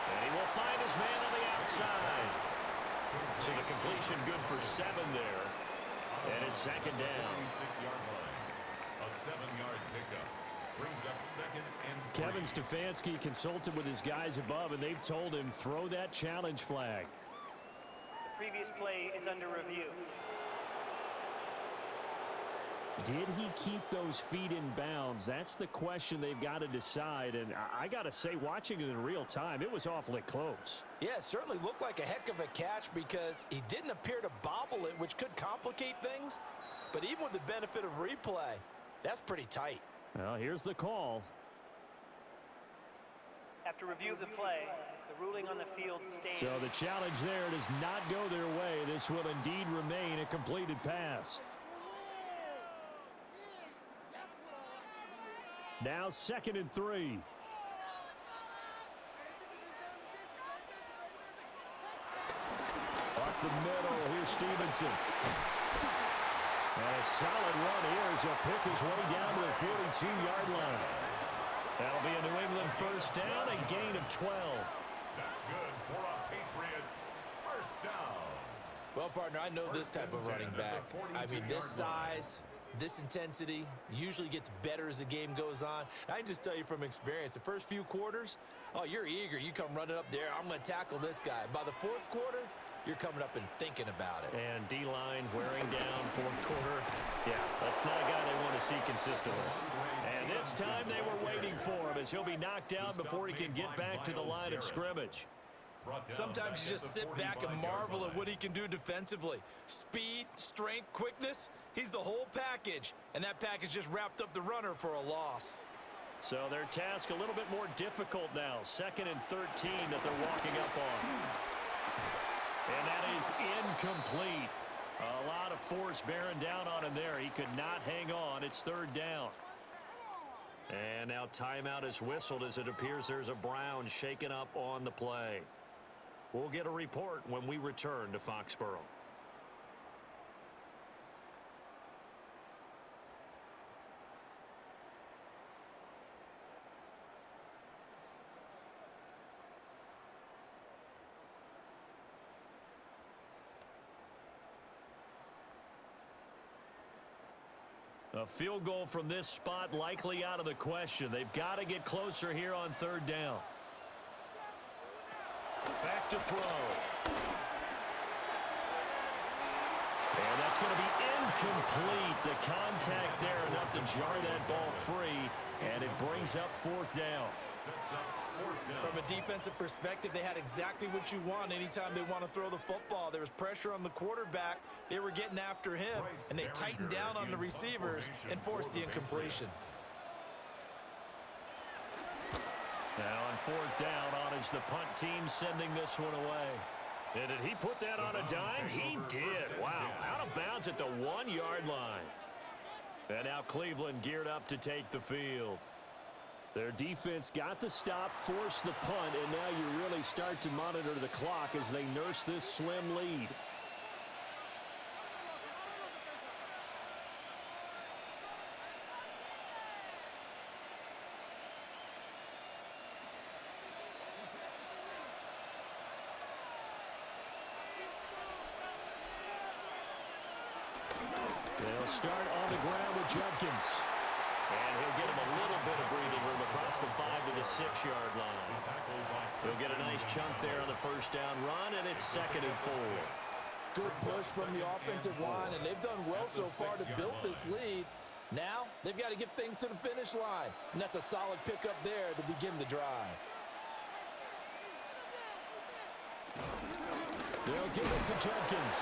And he will find his man on the outside. So the completion good for 7 there. And it's 2nd down. A 7-yard pickup. Brings up 2nd and 3. Kevin Stefanski consulted with his guys above, and they've told him throw that challenge flag. The previous play is under review. Did he keep those feet in bounds? That's the question they've got to decide. And I got to say, watching it in real time, it was awfully close. Yeah, it certainly looked like a heck of a catch because he didn't appear to bobble it, which could complicate things. But even with the benefit of replay, that's pretty tight. Well, here's the call. After review of the play, the ruling on the field stands. So the challenge there does not go their way. This will indeed remain a completed pass. Now 2nd and 3. Up the middle, here's Stevenson. And a solid run here as he'll pick his way down to the 42-yard line. That'll be a New England first down, a gain of 12. That's good for a Patriots first down. Well, partner, I know this type of running back. I mean, this size, this intensity usually gets better as the game goes on. I can just tell you from experience, the first few quarters, oh, you're eager. You come running up there, I'm going to tackle this guy. By the 4th quarter, you're coming up and thinking about it. And D-line wearing down 4th quarter. Yeah, that's not a guy they want to see consistently. And this time they were waiting for him as he'll be knocked down before he can get back to the line of scrimmage. Sometimes you just sit back and marvel at what he can do defensively. Speed, strength, quickness, he's the whole package. And that package just wrapped up the runner for a loss. So their task a little bit more difficult now. 2nd and 13 that they're walking up on. And that is incomplete. A lot of force bearing down on him there. He could not hang on. It's 3rd down. And now timeout is whistled as it appears there's a Brown shaken up on the play. We'll get a report when we return to Foxborough. A field goal from this spot likely out of the question. They've got to get closer here on 3rd down. Back to throw. And that's going to be incomplete. The contact there enough to jar that ball free, and it brings up 4th down. From a defensive perspective, they had exactly what you want anytime they want to throw the football. There was pressure on the quarterback. They were getting after him, and they tightened down on the receivers and forced the incompletion. Now on 4th down, on is the punt team sending this one away. And did he put that on a dime? He did. Wow, out of bounds at the 1-yard line. And now Cleveland geared up to take the field. Their defense got the stop, forced the punt, and now you really start to monitor the clock as they nurse this slim lead. They'll start on the ground with Judkins. And he'll get him a little bit of breathing room across the 5 to the 6-yard line. He'll get a nice chunk there on the first down run, and it's 2nd and 4. Good push from the offensive line, and they've done well so far to build this lead. Now, they've got to get things to the finish line, and that's a solid pickup there to begin the drive. They'll give it to Jenkins.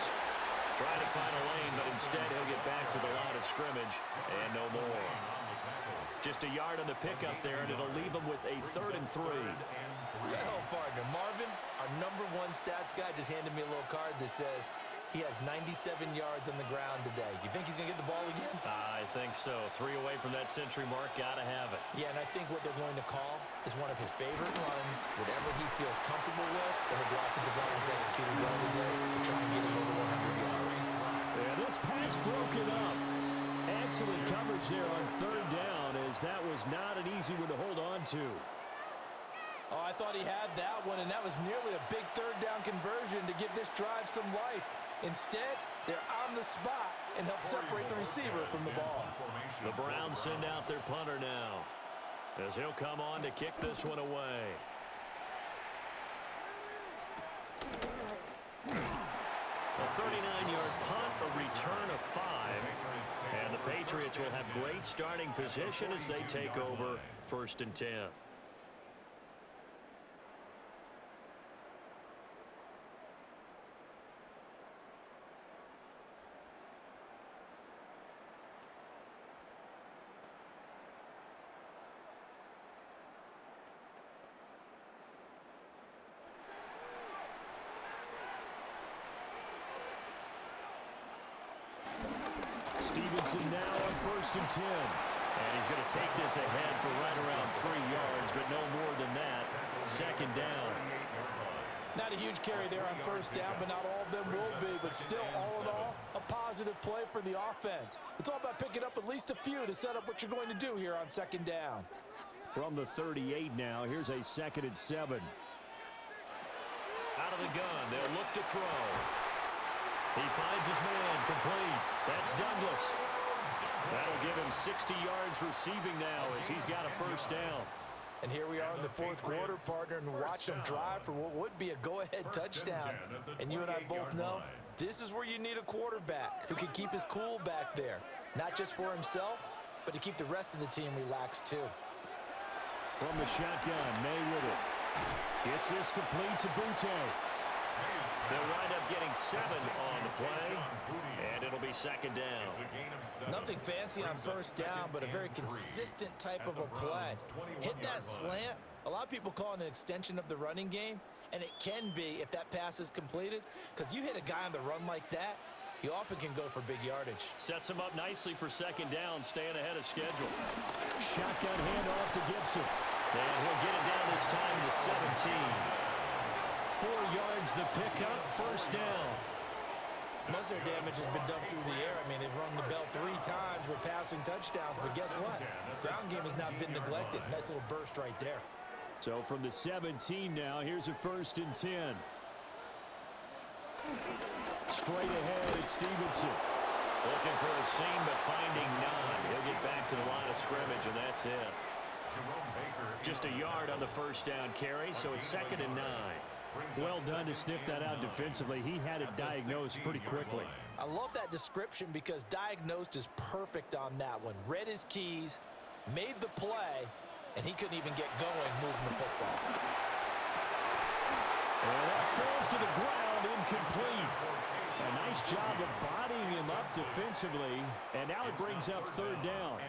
Trying to find a lane, but instead he'll get back to the line of scrimmage, and no more. Just a yard on the pickup there, and it'll leave them with a 3rd and 3. Well, partner, Marvin, our #1 stats guy, just handed me a little card that says he has 97 yards on the ground today. You think he's going to get the ball again? I think so. 3 away from that century mark. Got to have it. Yeah, and I think what they're going to call is one of his favorite runs, whatever he feels comfortable with, and what the offensive line has executed well today to try and get him over 100 yards. Yeah, this pass broken up. Excellent coverage there on 3rd down, as that was not an easy one to hold on to. Oh, I thought he had that one, and that was nearly a big 3rd down conversion to give this drive some life. Instead, they're on the spot and help separate the receiver from the ball. The Browns send out their punter now, as he'll come on to kick this one away. A 39-yard punt, a return of 5. And the Patriots will have great starting position as they take over 1st and 10. Stevenson now on 1st and 10. And he's going to take this ahead for right around 3 yards, but no more than that. 2nd down. Not a huge carry there on 1st down, but not all of them will be. But still, all in all, a positive play for the offense. It's all about picking up at least a few to set up what you're going to do here on 2nd down. From the 38 now, here's a 2nd and 7. Out of the gun, they'll look to throw. He finds his man, complete. That's Douglas. That'll give him 60 yards receiving now as he's got a 1st down. And here we are in the 4th quarter, partner, and watch them drive for what would be a go-ahead touchdown. And you and I both know this is where you need a quarterback who can keep his cool back there. Not just for himself, but to keep the rest of the team relaxed too. From the shotgun, May with it. Gets this complete to Butte. They'll wind up getting 7 on the play, and it'll be 2nd down. Nothing fancy on 1st down, but a very consistent type of a play. Hit that slant. A lot of people call it an extension of the running game, and it can be if that pass is completed, because you hit a guy on the run like that, he often can go for big yardage. Sets him up nicely for 2nd down, staying ahead of schedule. Shotgun handoff to Gibson. And he'll get it down this time to 17. 4 yards the pickup, 1st down. Most of their damage has been done through the air. I mean, they've rung the bell 3 times with passing touchdowns, but guess what? Ground game has not been neglected. Nice little burst right there. So from the 17 now, here's a 1st and 10. Straight ahead, it's Stevenson. Looking for a seam, but finding none. He'll get back to the line of scrimmage, and that's it. Just a yard on the 1st down carry, so it's 2nd and 9. Well done to sniff that out defensively. He had it diagnosed pretty quickly. I love that description because diagnosed is perfect on that one. Read his keys, made the play, and he couldn't even get going moving the football. And that falls to the ground, incomplete. A nice job of bodying him up defensively, and now it brings up 3rd down.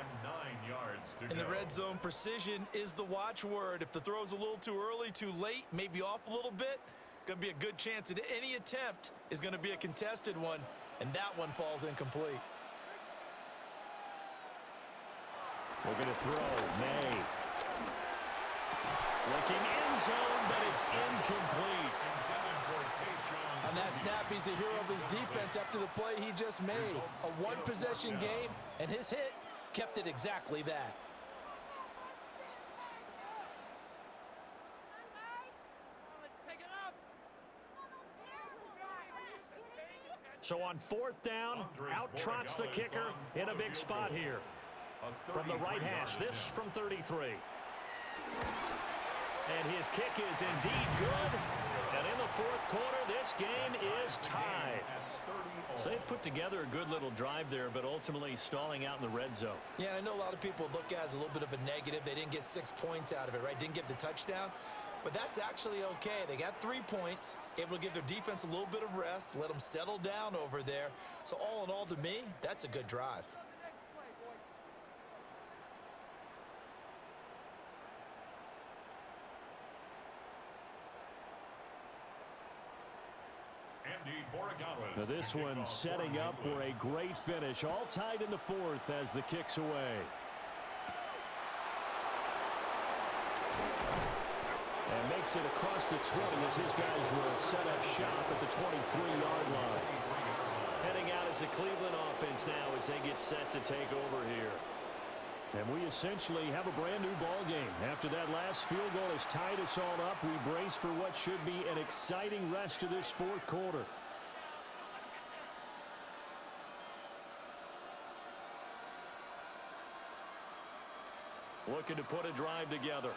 In the red zone, precision is the watchword. If the throw's a little too early, too late, maybe off a little bit, going to be a good chance that any attempt is going to be a contested one, and that one falls incomplete. We're going to throw. May. Looking end zone, but it's incomplete. On that snap, he's a hero of his defense after the play he just made. A one-possession game, and his hit kept it exactly that. So on 4th down, out trots the kicker in a big spot here. From the right hash, this from 33. And his kick is indeed good. And in the fourth quarter, this game is tied. So they put together a good little drive there, but ultimately stalling out in the red zone. Yeah, I know a lot of people look at it as a little bit of a negative. They didn't get 6 points out of it, right? Didn't get the touchdown. But that's actually okay. They got 3 points, able to give their defense a little bit of rest, let them settle down over there. So all in all, to me, that's a good drive. Now this one setting up for a great finish. All tied in the fourth as the kick's away. And makes it across the 20 as his guys will set up shop at the 23-yard line. Heading out as the Cleveland offense now as they get set to take over here. And we essentially have a brand new ball game. After that last field goal has tied us all up, we brace for what should be an exciting rest of this fourth quarter. Looking to put a drive together.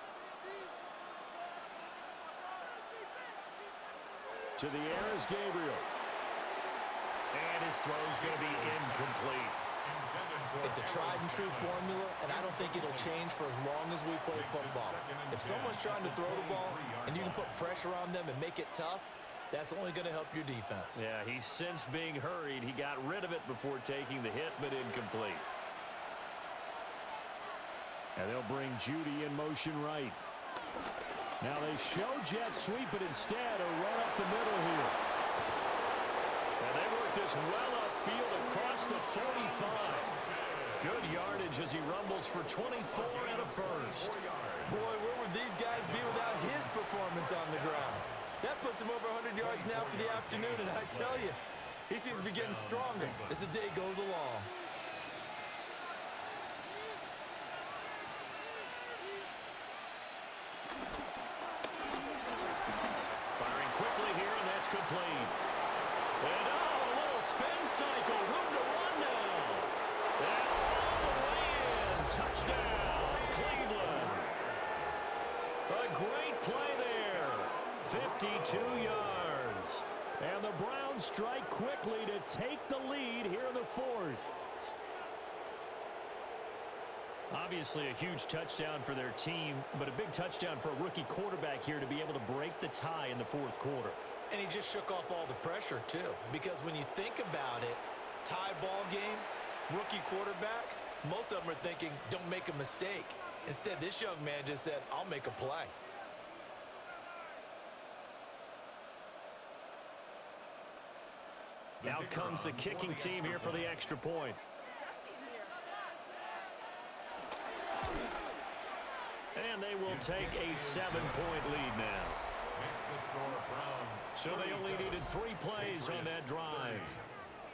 To the air is Gabriel. And his throw's going to be incomplete. It's a tried-and-true formula, and I don't think it'll change for as long as we play football. If someone's trying to throw the ball and you can put pressure on them and make it tough, that's only going to help your defense. Yeah, he's since being hurried. He got rid of it before taking the hit, but incomplete. And they'll bring Judy in motion right. Now they show jet sweep, but instead a run up the middle here. And they work this well upfield across the 45. Good yardage as he rumbles for 24 and a first. Boy, where would these guys be without his performance on the ground? That puts him over 100 yards now for the afternoon, and I tell you, he seems to be getting stronger as the day goes along. Firing quickly here, and that's complete. And a little spin cycle, room to run now. And all the way in, touchdown, Cleveland. A great play there, 52 yards. And the Browns strike quickly to take the lead here in the fourth. Obviously a huge touchdown for their team, but a big touchdown for a rookie quarterback here to be able to break the tie in the fourth quarter. And he just shook off all the pressure, too. Because when you think about it, tie ball game, rookie quarterback, most of them are thinking, don't make a mistake. Instead, this young man just said, I'll make a play. Now comes the kicking team here for the extra point. And they will take a 7-point lead now. So they only needed 3 plays on that drive.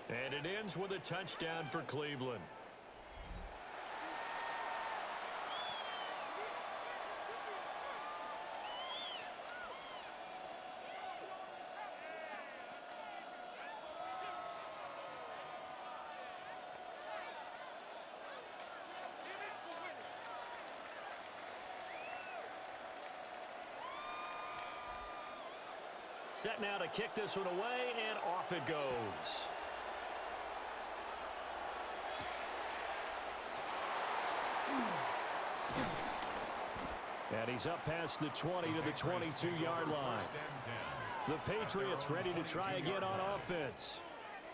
And it ends with a touchdown for Cleveland. Set now to kick this one away, and off it goes. And he's up past the 20 to the 22-yard line. The Patriots ready to try again on offense.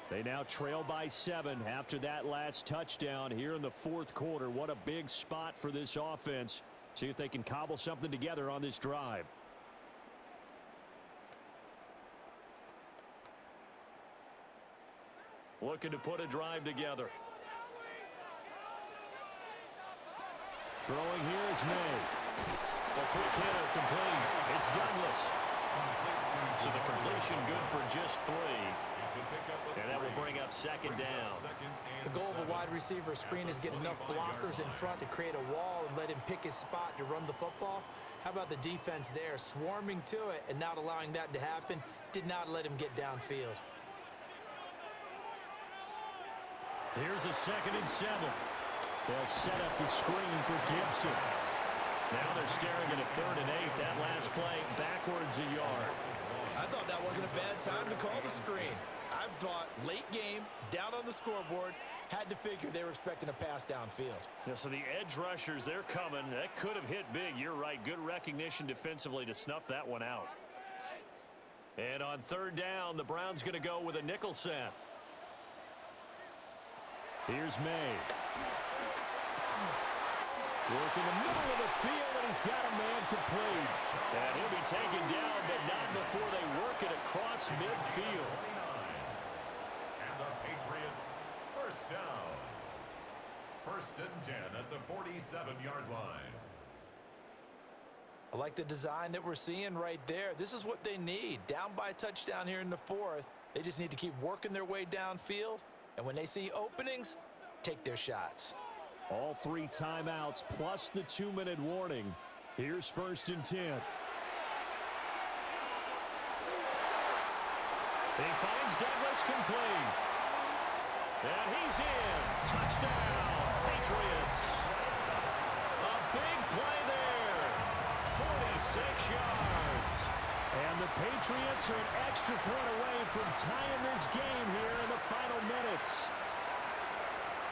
They now trail by 7 after that last touchdown here in the fourth quarter. What a big spot for this offense. See if they can cobble something together on this drive. Looking to put a drive together. Throwing here is May. A quick hitter complete. It's Douglas. So the completion good for just 3. And that will bring up second down. The goal of a wide receiver screen is get enough blockers in front to create a wall and let him pick his spot to run the football. How about the defense there, swarming to it and not allowing that to happen? Did not let him get downfield. Here's a 2nd and 7. They'll set up the screen for Gibson. Now they're staring at a 3rd and 8. That last play backwards a yard. I screen. I've thought late game, down on the scoreboard, had to figure they were expecting a pass downfield. Yeah, so the edge rushers, they're coming. That could have hit big. You're right. Good recognition defensively to snuff that one out. And on third down, the Browns going to go with a nickel set. Here's May. Working the middle of the field, and he's got a man complete. And he'll be taken down, but not before they work it across midfield. And the Patriots, first down. First and 10 at the 47-yard line. I like the design that we're seeing right there. This is what they need. Down by a touchdown here in the fourth. They just need to keep working their way downfield. And when they see openings, take their shots. All 3 timeouts plus the 2-minute warning. Here's first and 10. He finds Douglas complete. And he's in. Touchdown, Patriots. A big play there. 46 yards. And the Patriots are an extra point away from tying this game here in the final minutes.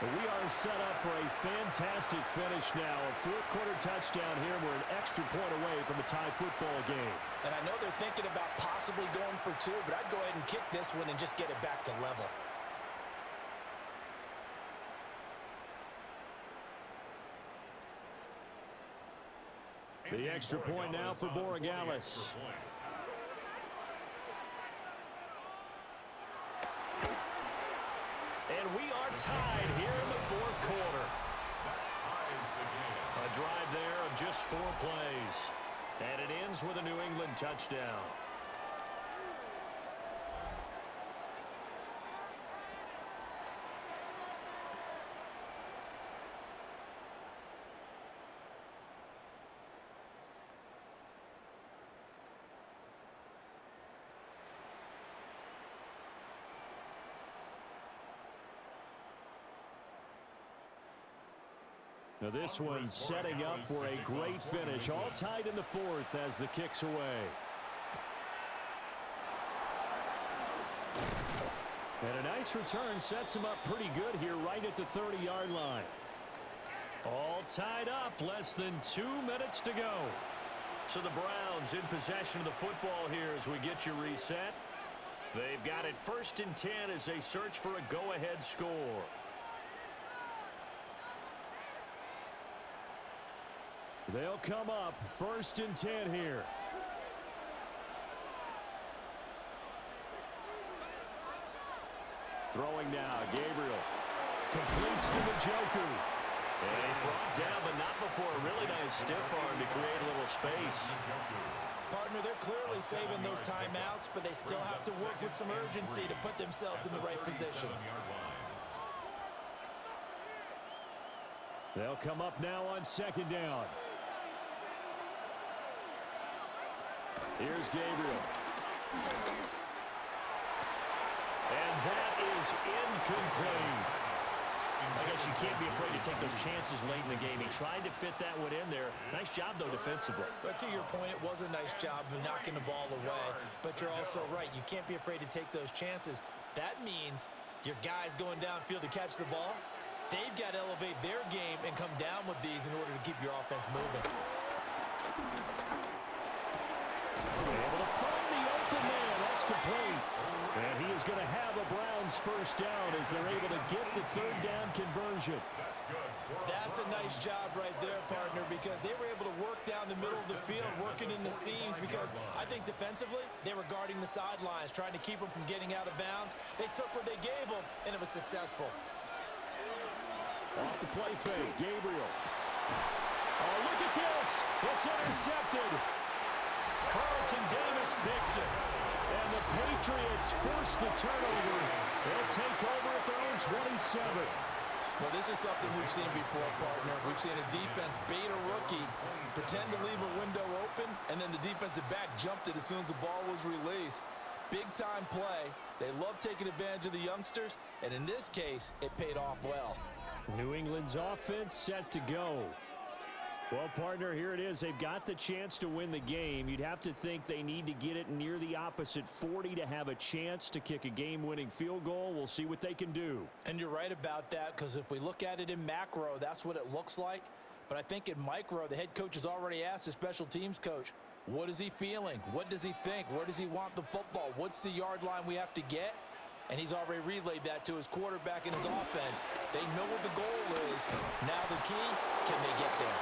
We are set up for a fantastic finish now. A fourth-quarter touchdown here. We're an extra point away from a tie football game. And I know they're thinking about possibly going for 2, but I'd go ahead and kick this one and just get it back to level. The extra point now for Borregales. And we are tied here in the fourth quarter. A drive there of just 4 plays. And it ends with a New England touchdown. Now this one setting up for a great finish. All tied in the fourth as the kick's away. And a nice return sets him up pretty good here right at the 30-yard line. All tied up, less than 2 minutes to go. So the Browns in possession of the football here as we get you reset. They've got it first and 10 as they search for a go-ahead score. They'll come up first and 10 here. Throwing now, Gabriel. Completes to the Joker. And he's brought down, but not before a really nice stiff arm to create a little space. Partner, they're clearly saving those timeouts, but they still have to work with some urgency to put themselves in the right position. They'll come up now on second down. Here's Gabriel. And that is incomplete. I guess you can't be afraid to take those chances late in the game. He tried to fit that one in there. Nice job, though, defensively. But to your point, it was a nice job of knocking the ball away. But you're also right. You can't be afraid to take those chances. That means your guys going downfield to catch the ball, they've got to elevate their game and come down with these in order to keep your offense moving. Able to find the open man. That's complete. And he is going to have a Browns first down as they're able to get the third down conversion. That's a nice job right there, partner, because they were able to work down the middle of the field, working in the seams, because I think defensively, they were guarding the sidelines, trying to keep them from getting out of bounds. They took what they gave them, and it was successful. Off the play fake, Gabriel. Oh, look at this. It's intercepted. Carlton Davis picks it. And the Patriots force the turnover. They'll take over at their own 27. Well, this is something we've seen before, partner. We've seen a defense bait a rookie, pretend to leave a window open, and then the defensive back jumped it as soon as the ball was released. Big-time play. They love taking advantage of the youngsters, and in this case, it paid off well. New England's offense set to go. Well, partner, here it is. They've got the chance to win the game. You'd have to think they need to get it near the opposite 40 to have a chance to kick a game-winning field goal. We'll see what they can do. And you're right about that, because if we look at it in macro, that's what it looks like. But I think in micro, the head coach has already asked the special teams coach, what is he feeling? What does he think? Where does he want the football? What's the yard line we have to get? And he's already relayed that to his quarterback and his offense. They know what the goal is. Now the key, can they get there?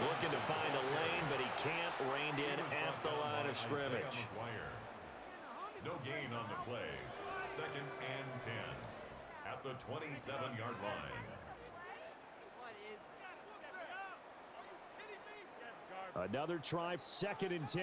Looking to find a lane, but he can't. Reined in at the line of scrimmage. No gain on the play. 2nd and 10 at the 27-yard line. Another try, 2nd and 10.